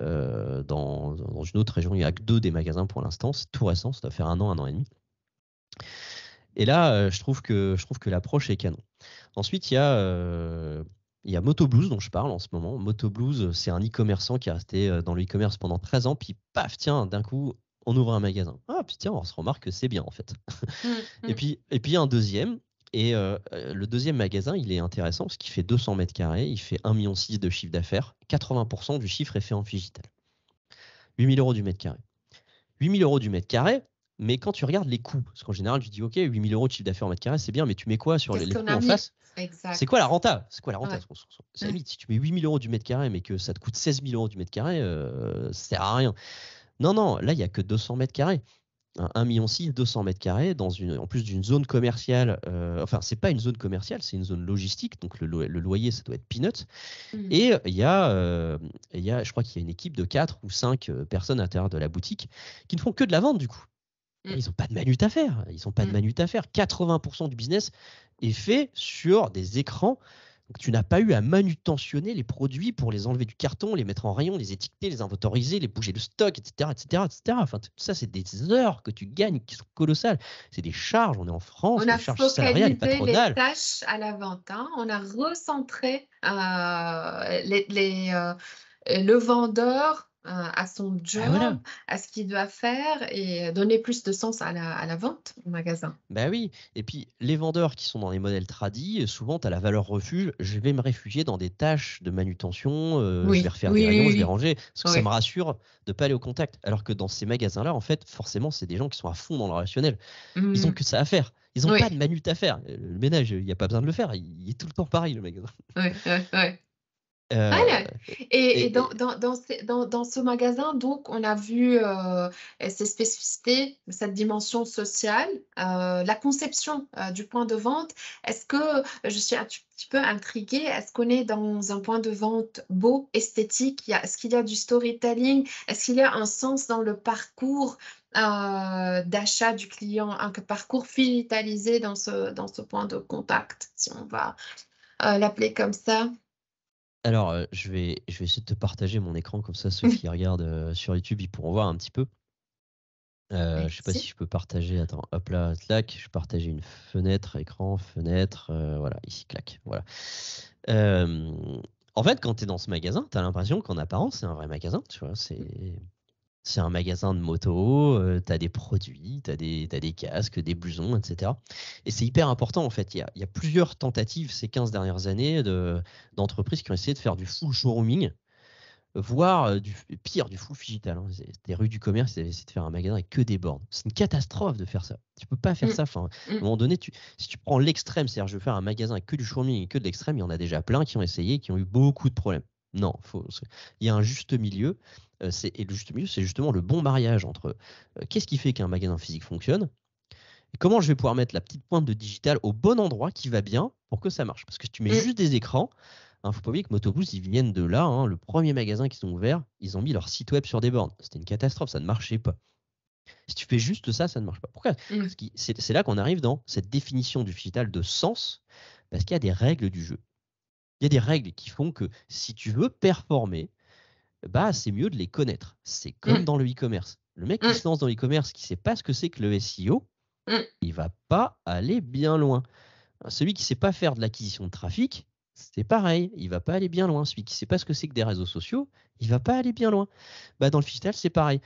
dans une autre région. Il n'y a que 2 des magasins pour l'instant. C'est tout récent, ça doit faire 1 an et demi. Et là, je trouve que l'approche est canon. Ensuite, il y a Il y a Motoblues dont je parle en ce moment. Motoblues, c'est un e-commerçant qui est resté dans le e-commerce pendant 13 ans, puis paf, tiens, d'un coup, on ouvre un magasin. Ah, puis tiens, on se remarque que c'est bien en fait. Mm, Et mm. puis, et puis un deuxième. Et le deuxième magasin, il est intéressant parce qu'il fait 200 mètres carrés, il fait 1,6 million de chiffre d'affaires. 80% du chiffre est fait en Figital. 8 000 € du mètre carré. 8 000 € du mètre carré, mais quand tu regardes les coûts, parce qu'en général, tu dis, OK, 8 000 € de chiffre d'affaires au mètre carré, c'est bien, mais tu mets quoi sur Qu'est-ce les qu'on coûts a en mis? face? C'est quoi la Exact. renta? C'est quoi la renta? Ouais. C'est la limite. Si tu mets 8 000 € du mètre carré, mais que ça te coûte 16 000 € du mètre carré, ça sert à rien. Non, non, là, il n'y a que 200 mètres carrés. 1,6 million, 200 mètres carrés, en plus d'une zone commerciale. Enfin, c'est pas une zone commerciale, c'est une zone logistique. Donc, le loyer, ça doit être peanuts. Mm, Et je crois qu'il y a une équipe de 4 ou 5 personnes à l'intérieur de la boutique qui ne font que de la vente, du coup. mm, Ils n'ont pas de manut à faire. Ils n'ont pas de mm. manut à faire. 80% du business est fait sur des écrans. Donc, tu n'as pas eu à manutentionner les produits pour les enlever du carton, les mettre en rayon, les étiqueter, les inventoriser, les bouger de stock, etc., etc., etc. Enfin, tout ça, c'est des heures que tu gagnes qui sont colossales. C'est des charges. On est en France, On les a charges salariales et focalisé les patronales. tâches à la vente, hein. On a recentré le vendeur à son Ben voilà. job, à ce qu'il doit faire et donner plus de sens à la vente au magasin. Ben oui. Et puis, les vendeurs qui sont dans les modèles tradis, souvent, tu as la valeur refuge. Je vais me réfugier dans des tâches de manutention. Je vais Oui, refaire des oui, rayons, je vais oui, ranger. Parce que oui. ça Oui. me rassure de ne pas aller au contact. Alors que dans ces magasins-là, en fait, forcément, c'est des gens qui sont à fond dans le relationnel. Ils ont Mm, que ça à faire. Ils n'ont pas de oui, manut à faire. Le ménage, il n'y a pas besoin de le faire. Il est tout le temps pareil, le magasin. oui, oui, oui. Euh, Voilà. Et et, dans ce magasin, donc, on a vu ces spécificités, cette dimension sociale, la conception du point de vente. Est-ce que je suis un petit peu intriguée? Est-ce qu'on est dans un point de vente beau, esthétique? Est-ce qu'il y a du storytelling? Est-ce qu'il y a un sens dans le parcours d'achat du client, un parcours digitalisé dans ce point de contact, si on va l'appeler comme ça? alors, je vais essayer de te partager mon écran, comme ça, ceux qui regardent sur YouTube, ils pourront voir un petit peu. Je sais pas si Merci. je peux partager. Attends, hop là, clac. Je partage une fenêtre, écran, fenêtre. Voilà, ici, clac. Voilà. Euh, En fait, quand tu es dans ce magasin, tu as l'impression qu'en apparence, c'est un vrai magasin. Tu vois, c'est un magasin de moto. Tu as des produits, t'as des casques, des blousons, etc. Et c'est hyper important, en fait. Il y a plusieurs tentatives ces 15 dernières années d'entreprises qui ont essayé de faire du full showrooming, voire du pire, du full digital. Hein. Des rues du commerce, ils avaient essayé de faire un magasin avec que des bornes. C'est une catastrophe de faire ça. Tu peux pas faire Mm, ça. Enfin, à un mm. moment donné, si tu prends l'extrême, c'est-à-dire je veux faire un magasin avec que du showrooming et que de l'extrême, il y en a déjà plein qui ont essayé, qui ont eu beaucoup de problèmes. Non, il y a un juste milieu. Et le juste milieu, c'est justement le bon mariage entre qu'est-ce qui fait qu'un magasin physique fonctionne et comment je vais pouvoir mettre la petite pointe de digital au bon endroit qui va bien pour que ça marche. Parce que si tu mets Mm. juste des écrans, faut pas oublier que Motoboost, ils viennent de là. Hein. Le premier magasin qu'ils ont ouvert, ils ont mis leur site web sur des bornes. C'était une catastrophe, ça ne marchait pas. Si tu fais juste ça, ça ne marche pas. Pourquoi? Mm. C'est là qu'on arrive dans cette définition du digital de sens, parce qu'il y a des règles du jeu. Il y a des règles qui font que si tu veux performer, bah, c'est mieux de les connaître. C'est comme Mm. dans le e-commerce. Le mec qui Mm. se lance dans l'e-commerce, qui ne sait pas ce que c'est que le SEO, Mm. il va pas aller bien loin. Celui qui ne sait pas faire de l'acquisition de trafic, c'est pareil, il va pas aller bien loin. Celui qui ne sait pas ce que c'est que des réseaux sociaux, il va pas aller bien loin. Bah, dans le digital, c'est pareil.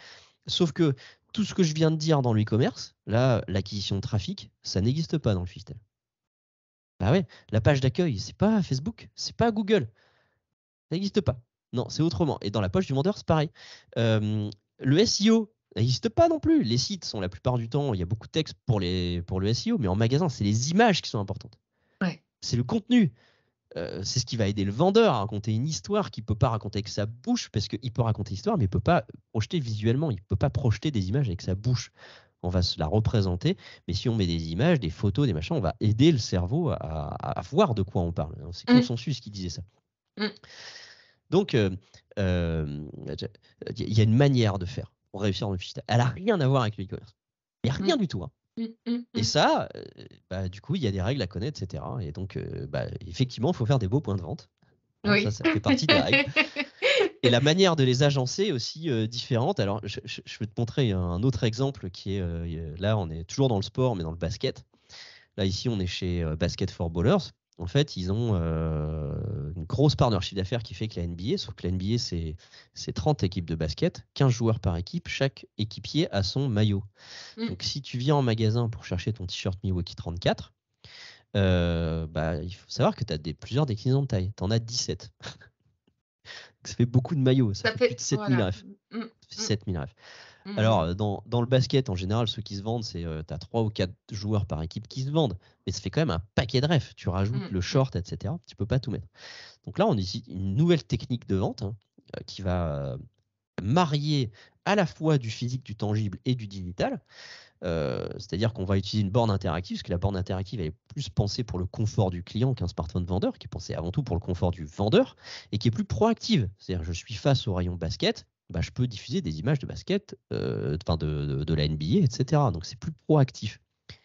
Sauf que tout ce que je viens de dire dans le e-commerce, là, l'acquisition de trafic, ça n'existe pas dans le digital. Bah ouais, la page d'accueil, c'est pas Facebook, c'est pas Google, ça n'existe pas. Non, c'est autrement. Et dans la poche du vendeur, c'est pareil. Le SEO, ça n'existe pas non plus. Les sites sont la plupart du temps, il y a beaucoup de texte pour le SEO, mais en magasin, c'est les images qui sont importantes. Ouais. C'est le contenu. C'est ce qui va aider le vendeur à raconter une histoire qu'il ne peut pas raconter avec sa bouche, parce qu'il peut raconter l'histoire, mais il ne peut pas projeter visuellement, il ne peut pas projeter des images avec sa bouche. On va se la représenter, mais si on met des images, des photos, des machins, on va aider le cerveau à voir de quoi on parle. C'est Mm. Consensus qui disait ça. Mm. Donc, il y a une manière de faire pour réussir dans le digital. Elle n'a rien à voir avec le e-commerce. Il n'y a Mm. rien du tout. Hein. Mm. Mm. Et Mm. ça, bah, du coup, il y a des règles à connaître, etc. Et donc, bah, effectivement, il faut faire des beaux points de vente. Hein, Oui. ça fait partie des règles. Et la manière de les agencer est aussi différente. Alors, je vais te montrer un autre exemple qui est, là, on est toujours dans le sport, mais dans le basket. Là, ici, on est chez Basket for Ballers. En fait, ils ont une grosse part de leur chiffre d'affaires qui fait que la NBA, sauf que la NBA, c'est 30 équipes de basket, 15 joueurs par équipe, chaque équipier a son maillot. Mm. Donc, si tu viens en magasin pour chercher ton t-shirt Milwaukee 34, bah, il faut savoir que tu as plusieurs déclinaisons de taille. Tu en as 17. Ça fait beaucoup de maillots, ça Ça fait plus de fait, 7000 voilà. refs. Mm, Ça fait mm, 7000 refs. mhm. Alors, dans le basket, en général, ceux qui se vendent, c'est tu as 3 ou 4 joueurs par équipe qui se vendent. Mais ça fait quand même un paquet de refs. Tu rajoutes Mm, le mm. short, etc. Tu peux pas tout mettre. Donc là, on utilise une nouvelle technique de vente, hein, qui va marier à la fois du physique, du tangible et du digital. C'est-à-dire qu'on va utiliser une borne interactive, parce que la borne interactive elle est plus pensée pour le confort du client qu'un smartphone vendeur, qui est pensé avant tout pour le confort du vendeur, et qui est plus proactive. C'est-à-dire je suis face au rayon basket, bah, je peux diffuser des images de basket, de la NBA, etc. Donc c'est plus proactif.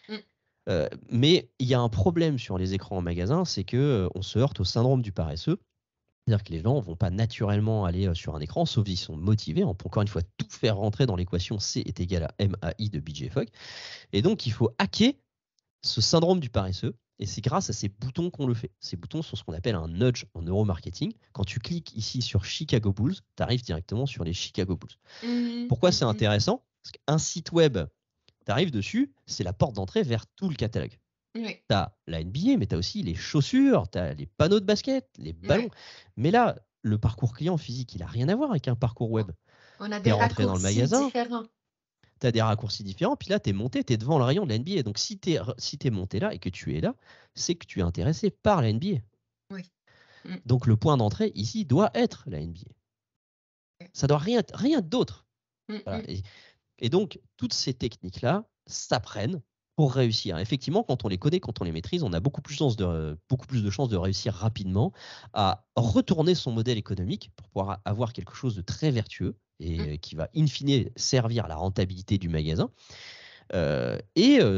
Mm. Mais il y a un problème sur les écrans en magasin, c'est que on se heurte au syndrome du paresseux. C'est-à-dire que les gens ne vont pas naturellement aller sur un écran, sauf s'ils sont motivés. On peut encore une fois tout faire rentrer dans l'équation C est égal à MAI de BJ Fogg. Et donc, il faut hacker ce syndrome du paresseux. Et c'est grâce à ces boutons qu'on le fait. Ces boutons sont ce qu'on appelle un nudge en neuromarketing. Quand tu cliques ici sur Chicago Bulls, tu arrives directement sur les Chicago Bulls. Mhm, Pourquoi c'est mhm. intéressant? Parce qu'un site web, tu arrives dessus, c'est la porte d'entrée vers tout le catalogue. Oui, Tu as la NBA, mais tu as aussi les chaussures, tu as les panneaux de basket, les ballons. oui. Mais là, le parcours client physique, il n'a rien à voir avec un parcours web. On a Tu es des rentré dans le raccourcis magasin, différents. tu as des raccourcis différents, puis là, tu es monté, tu es devant le rayon de la NBA. Donc, si tu es monté là et que tu es là, c'est que tu es intéressé par la NBA. Oui. Mm. Donc, le point d'entrée ici doit être la NBA. Ça doit rien d'autre. Mm, Voilà. mm. Et donc, toutes ces techniques-là s'apprennent pour réussir. Effectivement, quand on les connaît, quand on les maîtrise, on a beaucoup plus de chances de réussir rapidement à retourner son modèle économique pour pouvoir avoir quelque chose de très vertueux Mm. et qui va in fine servir à la rentabilité du magasin.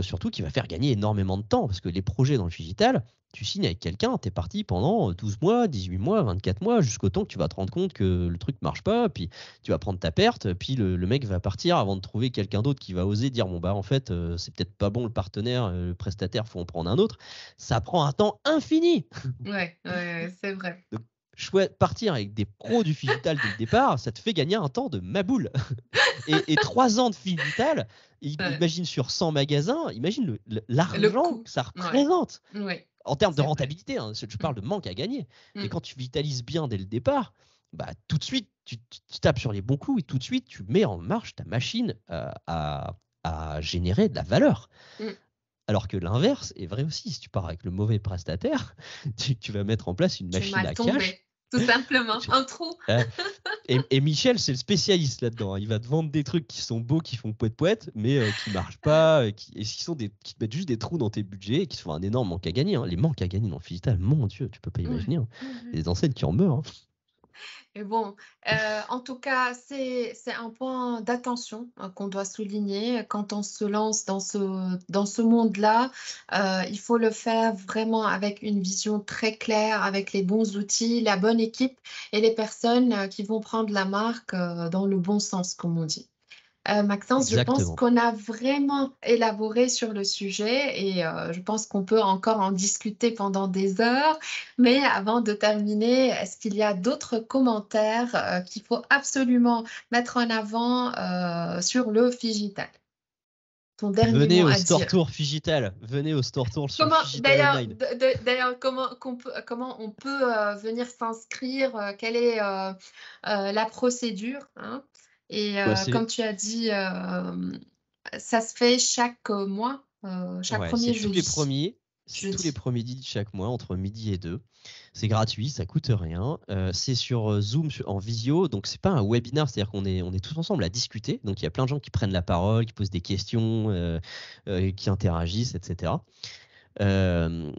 Surtout qui va faire gagner énormément de temps parce que les projets dans le digital, tu signes avec quelqu'un, tu es parti pendant 12 mois, 18 mois, 24 mois, jusqu'au temps que tu vas te rendre compte que le truc marche pas, puis tu vas prendre ta perte, puis le mec va partir avant de trouver quelqu'un d'autre qui va oser dire bon bah en fait c'est peut-être pas bon le partenaire, le prestataire, faut en prendre un autre. Ça prend un temps infini. Ouais, ouais, ouais, c'est vrai. Donc, partir avec des pros du digital dès le départ, ça te fait gagner un temps de maboule. Et 3 ans de digital, Ouais. imagine sur 100 magasins, imagine Le l'argent coût. que ça Ouais, représente ouais, en termes de c'est vrai. rentabilité. Hein, je Mm, parle de manque à gagner. Et mm. quand tu vitalises bien dès le départ, bah, tout de suite, tu tapes sur les bons coups et tout de suite, tu mets en marche ta machine à générer de la valeur. Mm. Alors que l'inverse est vrai aussi. Si tu pars avec le mauvais prestataire, tu vas mettre en place une Tu es machine mal à cash. tombé, tout simplement. Un trou. Euh, et Michel, c'est le spécialiste là-dedans. Hein. Il va te vendre des trucs qui sont beaux, qui font poète-poète, mais qui marchent pas, qui te mettent juste des trous dans tes budgets et qui sont un énorme manque à gagner. Hein. Les manques à gagner dans le digital, mon Dieu, tu peux pas Ouais, imaginer. Hein. ouais, Il y ouais. a des enseignes qui en meurent. Hein. Et bon, en tout cas, c'est un point d'attention qu'on doit souligner quand on se lance dans ce monde-là. Il faut le faire vraiment avec une vision très claire, avec les bons outils, la bonne équipe et les personnes qui vont prendre la marque dans le bon sens, comme on dit. Maxence, je pense Exactement. qu'on a vraiment élaboré sur le sujet et je pense qu'on peut encore en discuter pendant des heures. Mais avant de terminer, est-ce qu'il y a d'autres commentaires qu'il faut absolument mettre en avant sur le Figital? Ton dernier Venez mot au à Store dire. Tour Figital. Venez au Store Tour sur Comment, Figital d'ailleurs, Online. d'ailleurs, comment on peut venir s'inscrire? Quelle est la procédure, hein? Et Bah, comme tu as dit, ça se fait chaque mois, chaque ouais, premier jeudi. c'est tous les Jeudi. premiers de chaque mois entre midi et 2. C'est gratuit, ça coûte rien. C'est sur Zoom en visio, donc c'est pas un webinar, c'est-à-dire qu'on est tous ensemble à discuter. Donc il y a plein de gens qui prennent la parole, qui posent des questions, qui interagissent, etc. Euh,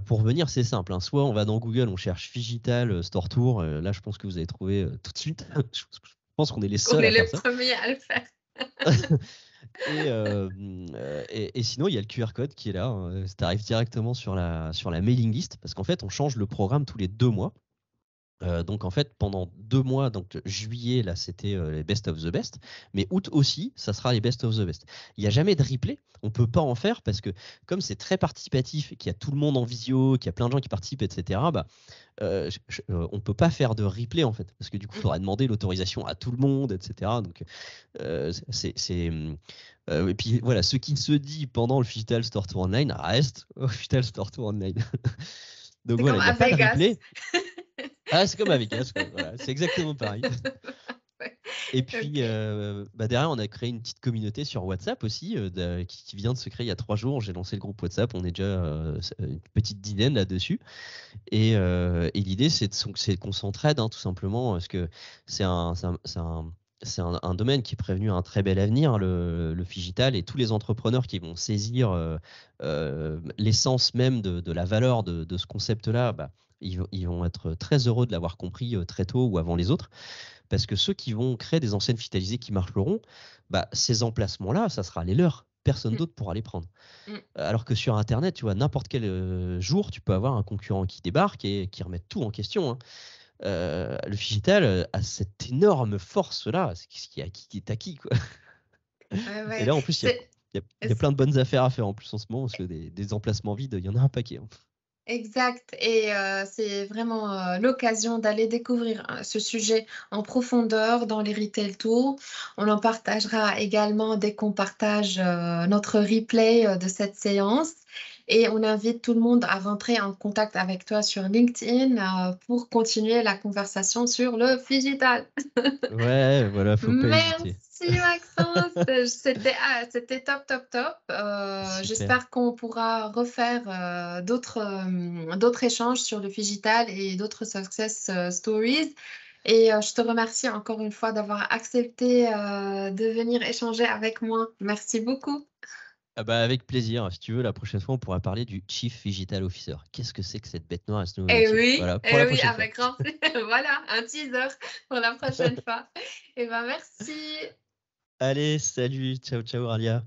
pour venir, c'est simple. Hein. Soit on va dans Google, on cherche Figital Store Tour. Là, je pense que vous allez trouver tout de suite. Je pense qu'on est les On seuls est à faire les ça. premiers à le faire. Et sinon, il y a le QR code qui est là. Hein. Ça arrive directement sur la mailing list parce qu'en fait, on change le programme tous les 2 mois. Donc en fait, pendant 2 mois, donc juillet, là, c'était, les best of the best, mais août aussi, ça sera les best of the best. Il y a jamais de replay, on peut pas en faire parce que comme c'est très participatif et qu'il y a tout le monde en visio, qu'il y a plein de gens qui participent et cetera, bah, on peut pas faire de replay, en fait, parce que du coup, il Mm. faudrait demander l'autorisation à tout le monde et cetera, donc et puis voilà, ce qui se dit pendant le Phygital Store Tour Online reste au Phygital Store Tour Online. Donc C'est voilà, comme il y à a pas de Vegas. replay. Ah, c'est comme à Vegas, quoi, voilà, c'est exactement pareil. Ouais. Et puis, Ok. bah, derrière, on a créé une petite communauté sur WhatsApp aussi, qui vient de se créer il y a 3 jours. J'ai lancé le groupe WhatsApp, on est déjà, une petite dizaine là-dessus. Et l'idée, c'est qu'on s'entraide, hein, tout simplement, parce que c'est un domaine qui est prévenu à un très bel avenir, le phygital, et tous les entrepreneurs qui vont saisir l'essence même de la valeur de ce concept-là, bah, ils vont être très heureux de l'avoir compris très tôt ou avant les autres. Parce que ceux qui vont créer des enseignes vitalisées qui marcheront, bah, ces emplacements-là, ça sera les leurs. Personne Mm, d'autre pourra les prendre. mm. Alors que sur Internet, tu vois, n'importe quel jour, tu peux avoir un concurrent qui débarque et qui remet tout en question, hein. Le Figital a cette énorme force-là. C'est ce qui est acquis, quoi. Ouais, Et ouais. là, en plus, il y a plein de bonnes affaires à faire en plus en ce moment, parce que des emplacements vides, il y en a un paquet, hein. Exact. Et c'est vraiment l'occasion d'aller découvrir ce sujet en profondeur dans les Retail Tours. On en partagera également dès qu'on partage notre replay de cette séance. Et on invite tout le monde à rentrer en contact avec toi sur LinkedIn pour continuer la conversation sur le digital. Ouais, voilà, faut pas hésiter. Merci Maxence, c'était top, top, top. Super. J'espère qu'on pourra refaire d'autres échanges sur le digital et d'autres success stories. Et je te remercie encore une fois d'avoir accepté de venir échanger avec moi. Merci beaucoup. Ah bah avec plaisir. Si tu veux, la prochaine fois, on pourra parler du Chief Digital Officer. Qu'est-ce que c'est que cette bête noire à ce nouveau métier? Voilà, pour la Eh oui, prochaine fois. avec grand plaisir. Voilà, un teaser pour la prochaine fois. Et ben merci. Allez, salut, ciao, ciao, Alia.